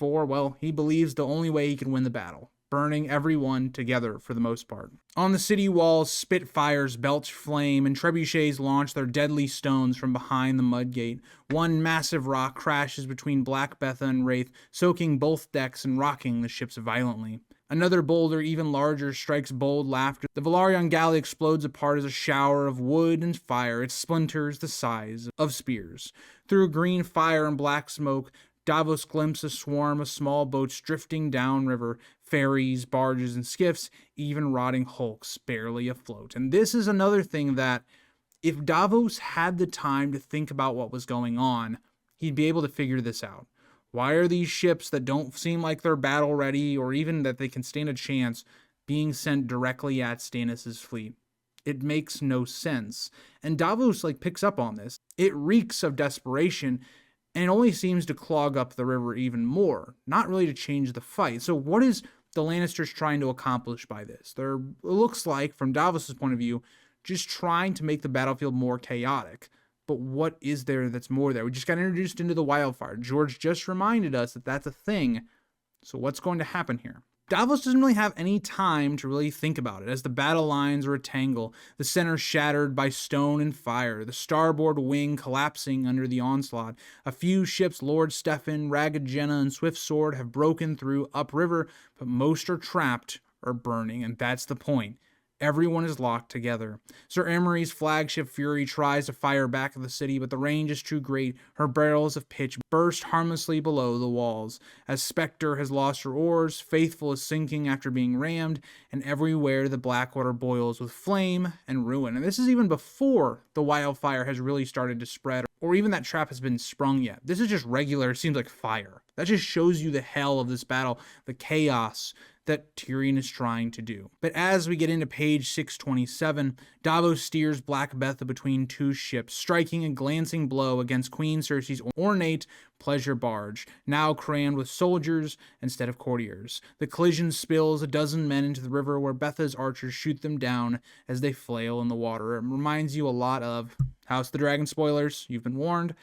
he believes the only way he can win the battle, burning everyone together for the most part. On the city walls, Spitfires belch flame and trebuchets launch their deadly stones from behind the mudgate. One massive rock crashes between Black Betha and Wraith, soaking both decks and rocking the ships violently. Another boulder, even larger, strikes bold laughter. The Velaryon galley explodes apart as a shower of wood and fire, its splinters the size of spears. Through green fire and black smoke, Davos glimpses a swarm of small boats drifting downriver, ferries, barges, and skiffs, even rotting hulks barely afloat. And this is another thing that, if Davos had the time to think about what was going on, he'd be able to figure this out. Why are these ships that don't seem like they're battle ready, or even that they can stand a chance, being sent directly at Stannis' fleet? It makes no sense. And Davos picks up on this. It reeks of desperation, and it only seems to clog up the river even more, not really to change the fight. So what is the Lannisters trying to accomplish by this? It looks like, from Davos' point of view, just trying to make the battlefield more chaotic. But what is there that's more there? We just got introduced into the wildfire. George just reminded us that that's a thing. So what's going to happen here? Davos doesn't really have any time to really think about it, as the battle lines are a tangle, the center shattered by stone and fire, the starboard wing collapsing under the onslaught. A few ships, Lord Stefan, Ragged Jenna, and Swift Sword, have broken through upriver, but most are trapped or burning, and that's the point. Everyone is locked together. Sir Emery's flagship Fury tries to fire back at the city, but the range is too great. Her barrels of pitch burst harmlessly below the walls. As Spectre has lost her oars, Faithful is sinking after being rammed, and everywhere the Blackwater boils with flame and ruin. And this is even before the wildfire has really started to spread, or even that trap has been sprung yet. This is just regular, it seems like fire. That just shows you the hell of this battle, the chaos that Tyrion is trying to do. But as we get into page 627, Davos steers Black Betha between 2 ships, striking a glancing blow against Queen Cersei's ornate pleasure barge, now crammed with soldiers instead of courtiers. The collision spills a dozen men into the river, where Betha's archers shoot them down as they flail in the water. It reminds you a lot of House of the Dragon spoilers. You've been warned.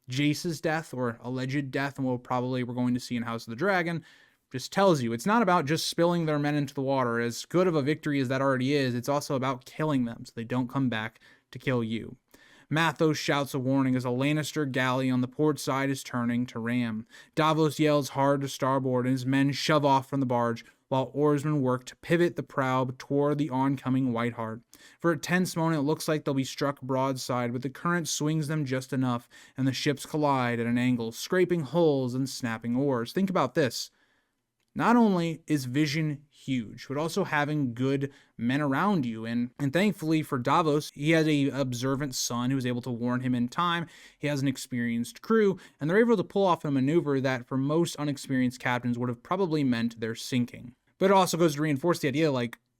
Jace's death, or alleged death, and we're going to see in House of the Dragon, just tells you it's not about just spilling their men into the water. As good of a victory as that already is, it's also about killing them so they don't come back to kill you. Mathos shouts a warning as a Lannister galley on the port side is turning to ram. Davos yells hard to starboard, and his men shove off from the barge, while oarsmen work to pivot the prow toward the oncoming White Hart. For a tense moment, it looks like they'll be struck broadside, but the current swings them just enough, and the ships collide at an angle, scraping hulls and snapping oars. Think about this. Not only is vision huge, but also having good men around you. And thankfully for Davos, he has an observant son who is able to warn him in time. He has an experienced crew, and they're able to pull off a maneuver that for most unexperienced captains would have probably meant their sinking. But it also goes to reinforce the idea,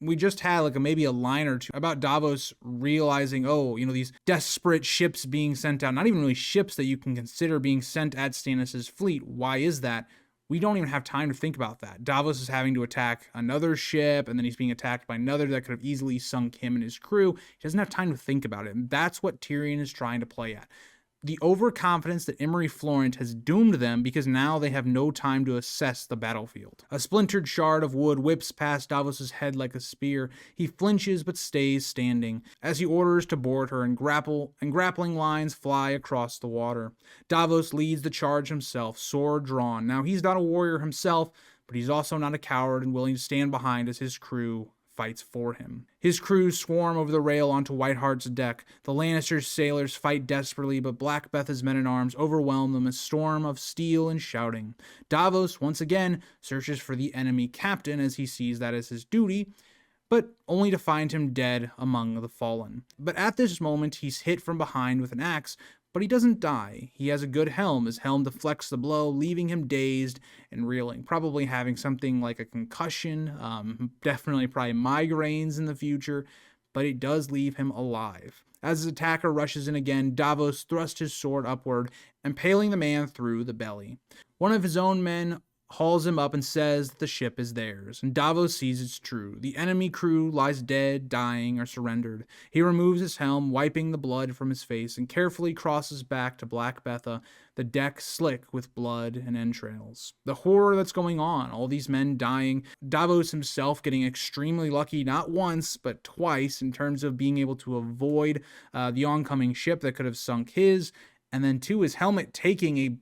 We just had like maybe a line or two about Davos realizing, oh, these desperate ships being sent out, not even really ships that you can consider being sent at Stannis's fleet. Why is that? We don't even have time to think about that. Davos is having to attack another ship, and then he's being attacked by another that could have easily sunk him and his crew. He doesn't have time to think about it, and that's what Tyrion is trying to play at. The overconfidence that Imry Florent has doomed them because now they have no time to assess the battlefield. A splintered shard of wood whips past Davos' head like a spear. He flinches but stays standing as he orders to board her, and grappling lines fly across the water. Davos leads the charge himself, sword drawn. Now he's not a warrior himself, but he's also not a coward and willing to stand behind as his crew fights for him. His crew swarm over the rail onto Whiteheart's deck. The Lannisters' sailors fight desperately, but Blackbeth's men-at-arms overwhelm them, a storm of steel and shouting. Davos, once again, searches for the enemy captain as he sees that as his duty, but only to find him dead among the fallen. But at this moment, he's hit from behind with an axe, but he doesn't die. He has a good helm. His helm deflects the blow, leaving him dazed and reeling, probably having something like a concussion, definitely probably migraines in the future, but it does leave him alive. As his attacker rushes in again, Davos thrusts his sword upward, impaling the man through the belly. One of his own men hauls him up and says that the ship is theirs, and Davos sees it's true. The enemy crew lies dead, dying, or surrendered. He removes his helm, wiping the blood from his face, and carefully crosses back to Blackbetha, the deck slick with blood and entrails. The horror that's going on, all these men dying, Davos himself getting extremely lucky not once, but twice in terms of being able to avoid the oncoming ship that could have sunk his, and then two, his helmet taking a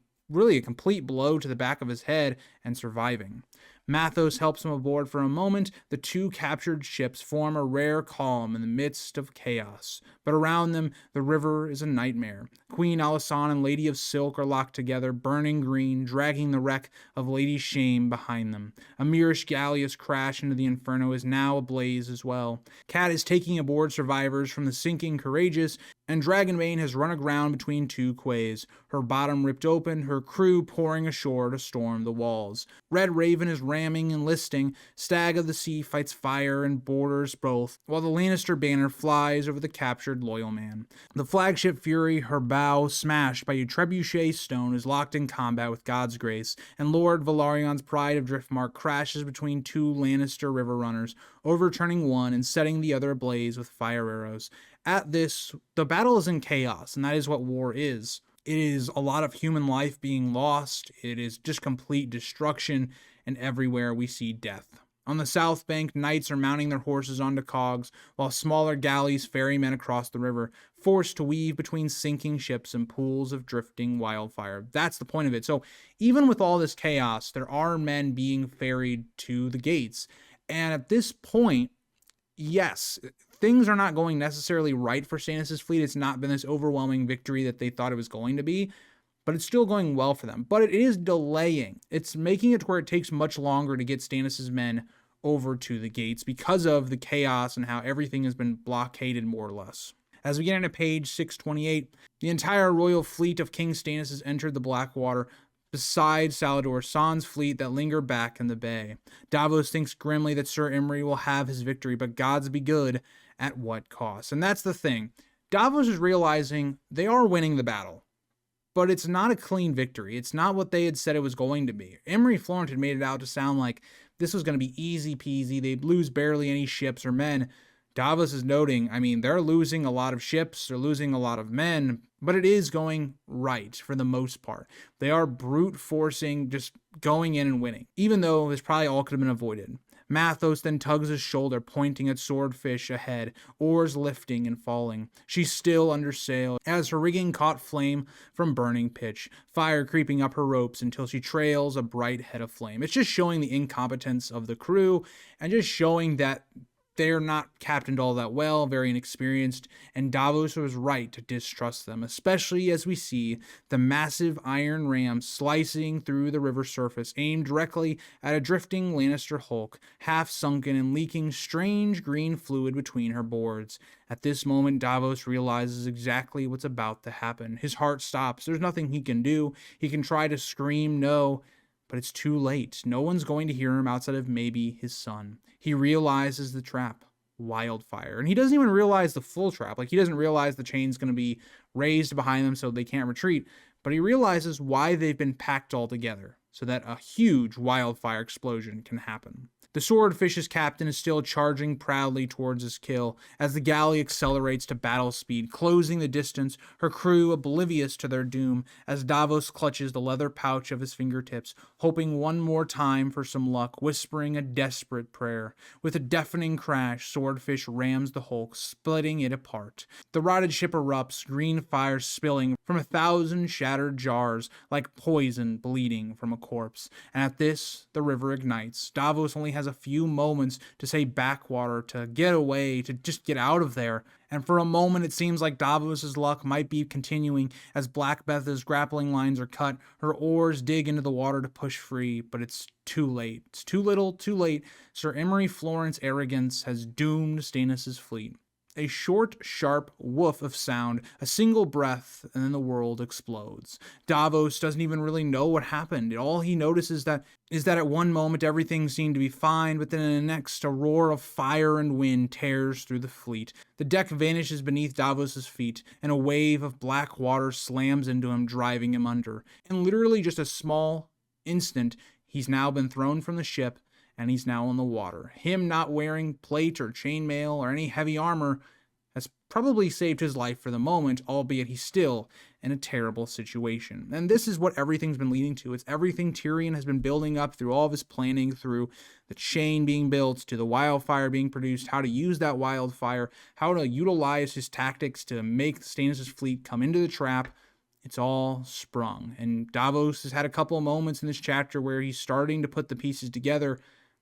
complete blow to the back of his head and surviving. Mathos helps him aboard for a moment. The two captured ships form a rare calm in the midst of chaos. But around them, the river is a nightmare. Queen Alysanne and Lady of Silk are locked together, burning green, dragging the wreck of Lady Shame behind them. A Mirish galleass crash into the inferno is now ablaze as well. Cat is taking aboard survivors from the sinking Courageous, and Dragonbane has run aground between two quays, her bottom ripped open, her crew pouring ashore to storm the walls. Red Raven is ramming and listing. Stag of the Sea fights fire and boarders both, while the Lannister banner flies over the captured loyal man. The flagship Fury, her bow smashed by a trebuchet stone, is locked in combat with God's grace, and Lord Valarion's Pride of Driftmark crashes between two Lannister river runners, overturning one and setting the other ablaze with fire arrows. At this, the battle is in chaos, and that is what war is. It is a lot of human life being lost. It is just complete destruction, and everywhere we see death. On the south bank, knights are mounting their horses onto cogs, while smaller galleys ferry men across the river, forced to weave between sinking ships and pools of drifting wildfire. That's the point of it. So even with all this chaos, there are men being ferried to the gates. And at this point, yes, things are not going necessarily right for Stannis' fleet. It's not been this overwhelming victory that they thought it was going to be, but it's still going well for them. But it is delaying. It's making it to where it takes much longer to get Stannis' men over to the gates because of the chaos and how everything has been blockaded more or less. As we get into page 628, the entire royal fleet of King Stannis has entered the Blackwater, beside Salador San's fleet that linger back in the bay. Davos thinks grimly that Sir Imry will have his victory, but gods be good, at what cost? And that's the thing. Davos is realizing they are winning the battle, but it's not a clean victory. It's not what they had said it was going to be. Imry Florent had made it out to sound like this was going to be easy peasy. They'd lose barely any ships or men. Davos is noting, they're losing a lot of ships, they're losing a lot of men, but it is going right for the most part. They are brute forcing, just going in and winning, even though this probably all could have been avoided. Mathos then tugs his shoulder, pointing at Swordfish ahead, oars lifting and falling. She's still under sail, as her rigging caught flame from burning pitch, fire creeping up her ropes until she trails a bright head of flame. It's just showing the incompetence of the crew, and just showing that they're not captained all that well, very inexperienced, and Davos was right to distrust them, especially as we see the massive iron ram slicing through the river surface, aimed directly at a drifting Lannister hulk, half sunken and leaking strange green fluid between her boards. At this moment, Davos realizes exactly what's about to happen. His heart stops. There's nothing he can do. He can try to scream no, But it's too late. No one's going to hear him outside of maybe his son. He realizes the trap. Wildfire. And he doesn't even realize the full trap. Like, he doesn't realize the chain's going to be raised behind them so they can't retreat. But he realizes why they've been packed all together, so that a huge wildfire explosion can happen. The Swordfish's captain is still charging proudly towards his kill as the galley accelerates to battle speed, closing the distance, her crew oblivious to their doom as Davos clutches the leather pouch of his fingertips, hoping one more time for some luck, whispering a desperate prayer. With a deafening crash, Swordfish rams the hulk, splitting it apart. The rotted ship erupts, green fire spilling from 1,000 shattered jars like poison bleeding from a corpse. And at this, the river ignites. Davos only has a few moments to say Blackwater, to get away, to just get out of there. And for a moment, it seems like Davos's luck might be continuing as Black Betha's grappling lines are cut. Her oars dig into the water to push free, but it's too late. It's too little, too late. Sir Emery Florent's arrogance has doomed Stannis' fleet. A short, sharp woof of sound, a single breath, and then the world explodes. Davos doesn't even really know what happened. All he notices is that at one moment everything seemed to be fine, but then in the next a roar of fire and wind tears through the fleet. The deck vanishes beneath Davos' feet, and a wave of black water slams into him, driving him under. In literally just a small instant, he's now been thrown from the ship, and he's now in the water. Him not wearing plate or chainmail or any heavy armor has probably saved his life for the moment, albeit he's still in a terrible situation. And this is what everything's been leading to. It's everything Tyrion has been building up through all of his planning, through the chain being built, to the wildfire being produced, how to use that wildfire, how to utilize his tactics to make Stannis' fleet come into the trap. It's all sprung. And Davos has had a couple of moments in this chapter where he's starting to put the pieces together,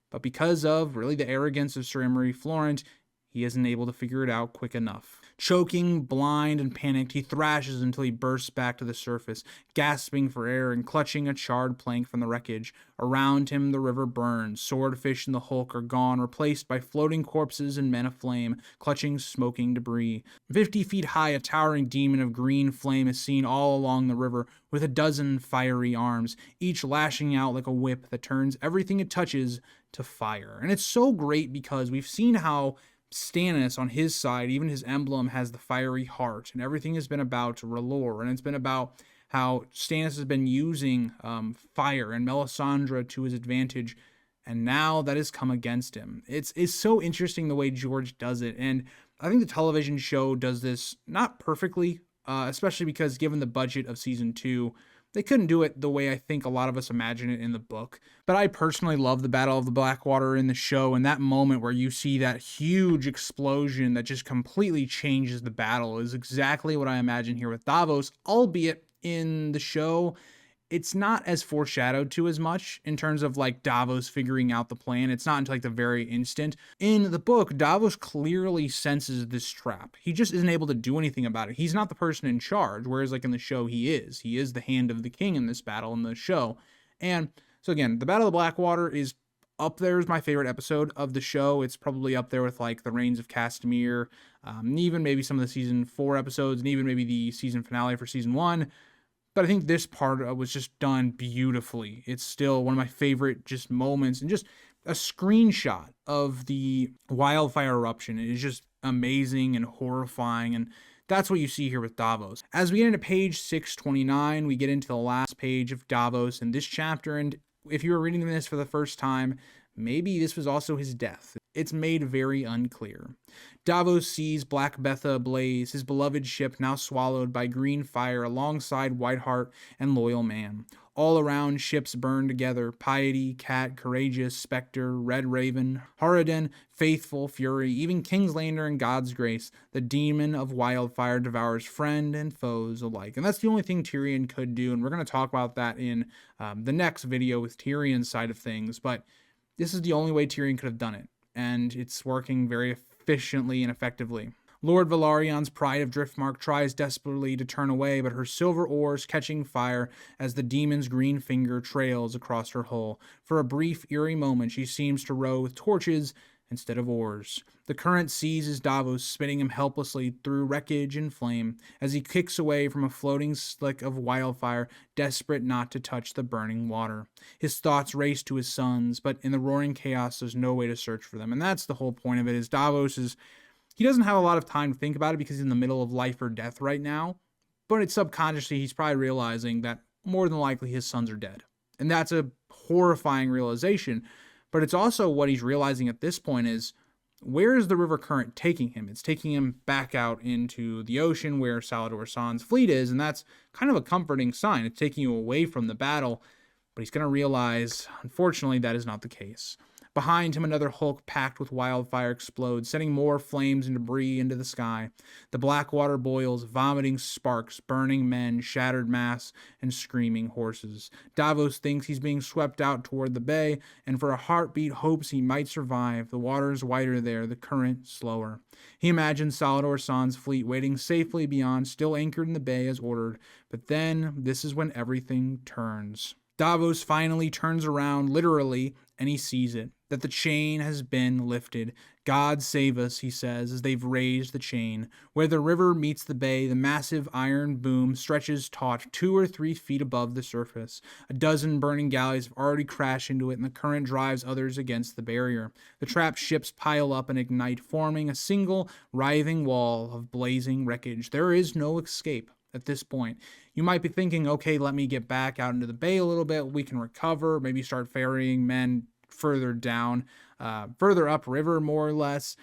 but because of really the arrogance of Sir Emery Florent, he isn't able to figure it out quick enough. Choking, blind, and panicked, he thrashes until he bursts back to the surface, gasping for air and clutching a charred plank from the wreckage. Around him, the river burns. Swordfish and the hulk are gone, replaced by floating corpses and men aflame, clutching smoking debris. 50 feet high, a towering demon of green flame is seen all along the river, with a dozen fiery arms, each lashing out like a whip that turns everything it touches to fire. And it's so great because we've seen how Stannis, on his side, even his emblem has the fiery heart, and everything has been about R'hllor, and it's been about how Stannis has been using fire and Melisandre to his advantage, and now that has come against him. It's so interesting the way George does it, and I think the television show does this not perfectly, especially because given the budget of season 2, they couldn't do it the way I think a lot of us imagine it in the book. But I personally love the Battle of the Blackwater in the show, and that moment where you see that huge explosion that just completely changes the battle is exactly what I imagine here with Davos, albeit in the show, it's not as foreshadowed to as much in terms of like Davos figuring out the plan. It's not until like the very instant. In the book, Davos clearly senses this trap. He just isn't able to do anything about it. He's not the person in charge, whereas like in the show he is. He is the hand of the king in this battle in the show. And so again, the Battle of the Blackwater is up there as my favorite episode of the show. It's probably up there with like the Reigns of Castamere, even maybe some of the season 4 episodes, and even maybe the season finale for season 1. But I think this part was just done beautifully. It's still one of my favorite just moments, and just a screenshot of the wildfire eruption. It is just amazing and horrifying, and that's what you see here with Davos. As we get into page 629, we get into the last page of Davos in this chapter, and if you were reading this for the first time, maybe this was also his death. It's made very unclear. Davos sees Black Betha ablaze, his beloved ship now swallowed by green fire alongside Whiteheart and Loyal Man. All around, ships burn together: Piety, Cat, Courageous, Spectre, Red Raven, Harridan, Faithful, Fury, even Kingslander and God's Grace. The demon of wildfire devours friend and foes alike. And that's the only thing Tyrion could do, and we're going to talk about that in the next video with Tyrion's side of things, but this is the only way Tyrion could have done it, and it's working very efficiently and effectively. Lord Valarion's Pride of Driftmark tries desperately to turn away, but her silver oars catching fire as the demon's green finger trails across her hull. For a brief, eerie moment, she seems to row with torches, instead of oars. The current seizes Davos, spinning him helplessly through wreckage and flame as he kicks away from a floating slick of wildfire, desperate not to touch the burning water. His thoughts race to his sons, but in the roaring chaos, there's no way to search for them. And that's the whole point of it, is Davos he doesn't have a lot of time to think about it because he's in the middle of life or death right now, but it's subconsciously, he's probably realizing that more than likely his sons are dead. And that's a horrifying realization. But it's also what he's realizing at this point is, where is the river current taking him? It's taking him back out into the ocean where Salladhor Saan's fleet is, and that's kind of a comforting sign. It's taking you away from the battle, but he's going to realize, unfortunately, that is not the case. Behind him, another hulk packed with wildfire explodes, sending more flames and debris into the sky. The Blackwater boils, vomiting sparks, burning men, shattered masts, and screaming horses. Davos thinks he's being swept out toward the bay, and for a heartbeat hopes he might survive. The water is wider there, the current slower. He imagines Salladhor Saan's fleet waiting safely beyond, still anchored in the bay as ordered. But then, this is when everything turns. Davos finally turns around, literally, and he sees it, that the chain has been lifted. God save us, he says, as they've raised the chain. Where the river meets the bay, the massive iron boom stretches taut 2 or 3 feet above the surface. A dozen burning galleys have already crashed into it, and the current drives others against the barrier. The trapped ships pile up and ignite, forming a single, writhing wall of blazing wreckage. There is no escape. At this point, you might be thinking, okay, let me get back out into the bay a little bit. We can recover, maybe start ferrying men further down, further upriver, more or less.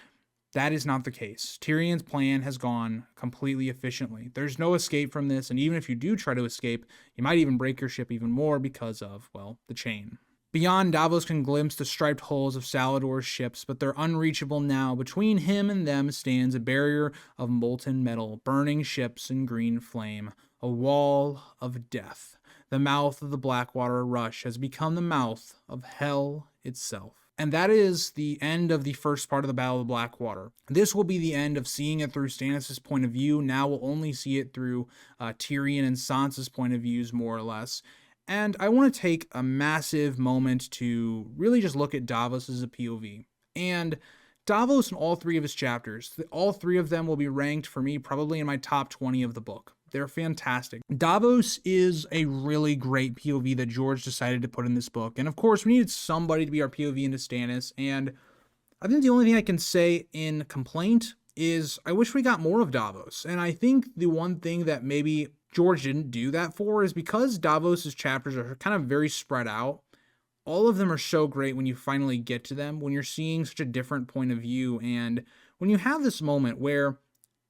That is not the case. Tyrion's plan has gone completely efficiently. There's no escape from this, and even if you do try to escape, you might even break your ship even more because of, well, the chain. Beyond, Davos can glimpse the striped hulls of Salladhor's ships, but they're unreachable now. Between him and them stands a barrier of molten metal, burning ships in green flame, a wall of death. The mouth of the Blackwater rush has become the mouth of hell itself. And that is the end of the first part of the Battle of the Blackwater. This will be the end of seeing it through Stannis' point of view. Now we'll only see it through Tyrion and Sansa's point of views, more or less. And I want to take a massive moment to really just look at Davos as a POV. And Davos in all 3 of his chapters, all 3 of them will be ranked for me probably in my top 20 of the book. They're fantastic. Davos is a really great POV that George decided to put in this book. And of course, we needed somebody to be our POV into Stannis. And I think the only thing I can say in complaint is I wish we got more of Davos. And I think the one thing that maybe George didn't do that for is because Davos's chapters are kind of very spread out. All of them are so great when you finally get to them, when you're seeing such a different point of view, and when you have this moment where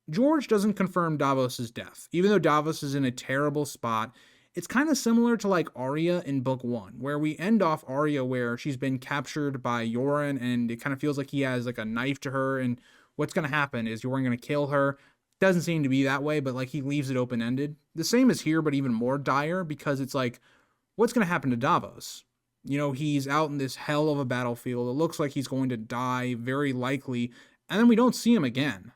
George doesn't confirm Davos's death. Even though Davos is in a terrible spot, it's kind of similar to like Arya in book 1, where we end off Arya where she's been captured by Yoren, and it kind of feels like he has like a knife to her, and what's going to happen is Yoren going to kill her. Doesn't seem to be that way, but like he leaves it open-ended. The same is here, but even more dire, because it's like, what's going to happen to Davos? You know, he's out in this hell of a battlefield. It looks like he's going to die, very likely, and then we don't see him again.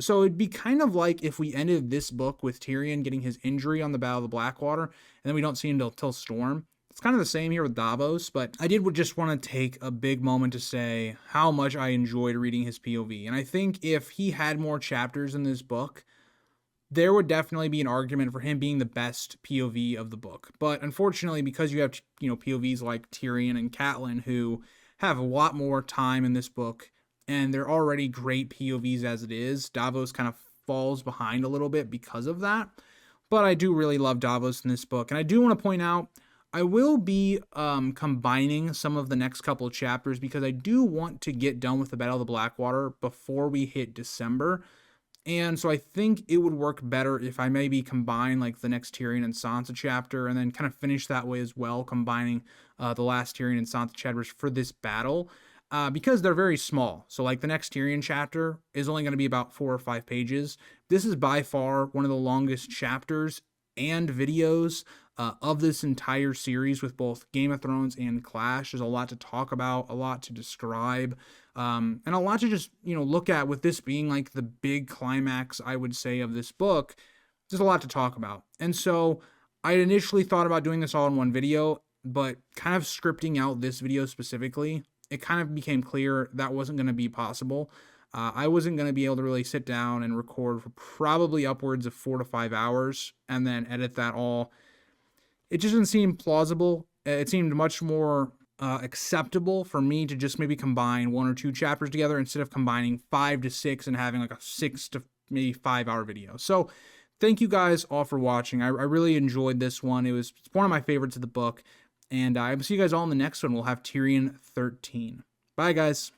So it'd be kind of like if we ended this book with Tyrion getting his injury on the Battle of the Blackwater, and then we don't see him till Storm. It's kind of the same here with Davos, but I did just want to take a big moment to say how much I enjoyed reading his POV. And I think if he had more chapters in this book, there would definitely be an argument for him being the best POV of the book. But unfortunately, because you have, POVs like Tyrion and Catelyn who have a lot more time in this book, and they're already great POVs as it is, Davos kind of falls behind a little bit because of that. But I do really love Davos in this book. And I do want to point out, I will be combining some of the next couple of chapters because I do want to get done with the Battle of the Blackwater before we hit December. And so I think it would work better if I maybe combine like the next Tyrion and Sansa chapter and then kind of finish that way as well, combining the last Tyrion and Sansa chapters for this battle because they're very small. So like the next Tyrion chapter is only going to be about 4 or 5 pages. This is by far one of the longest chapters and videos of this entire series with both Game of Thrones and Clash. There's a lot to talk about, a lot to describe, and a lot to just, look at with this being like the big climax, I would say, of this book. There's a lot to talk about. And so I initially thought about doing this all in one video, but kind of scripting out this video specifically, it kind of became clear that wasn't going to be possible. I wasn't going to be able to really sit down and record for probably upwards of 4 to 5 hours and then edit that all. It just didn't seem plausible. It seemed much more acceptable for me to just maybe combine 1 or 2 chapters together instead of combining 5 to 6 and having like a 6 to maybe 5 hour video. So thank you guys all for watching. I really enjoyed this one. It's one of my favorites of the book. And I will see you guys all in the next one. We'll have Tyrion 13. Bye, guys.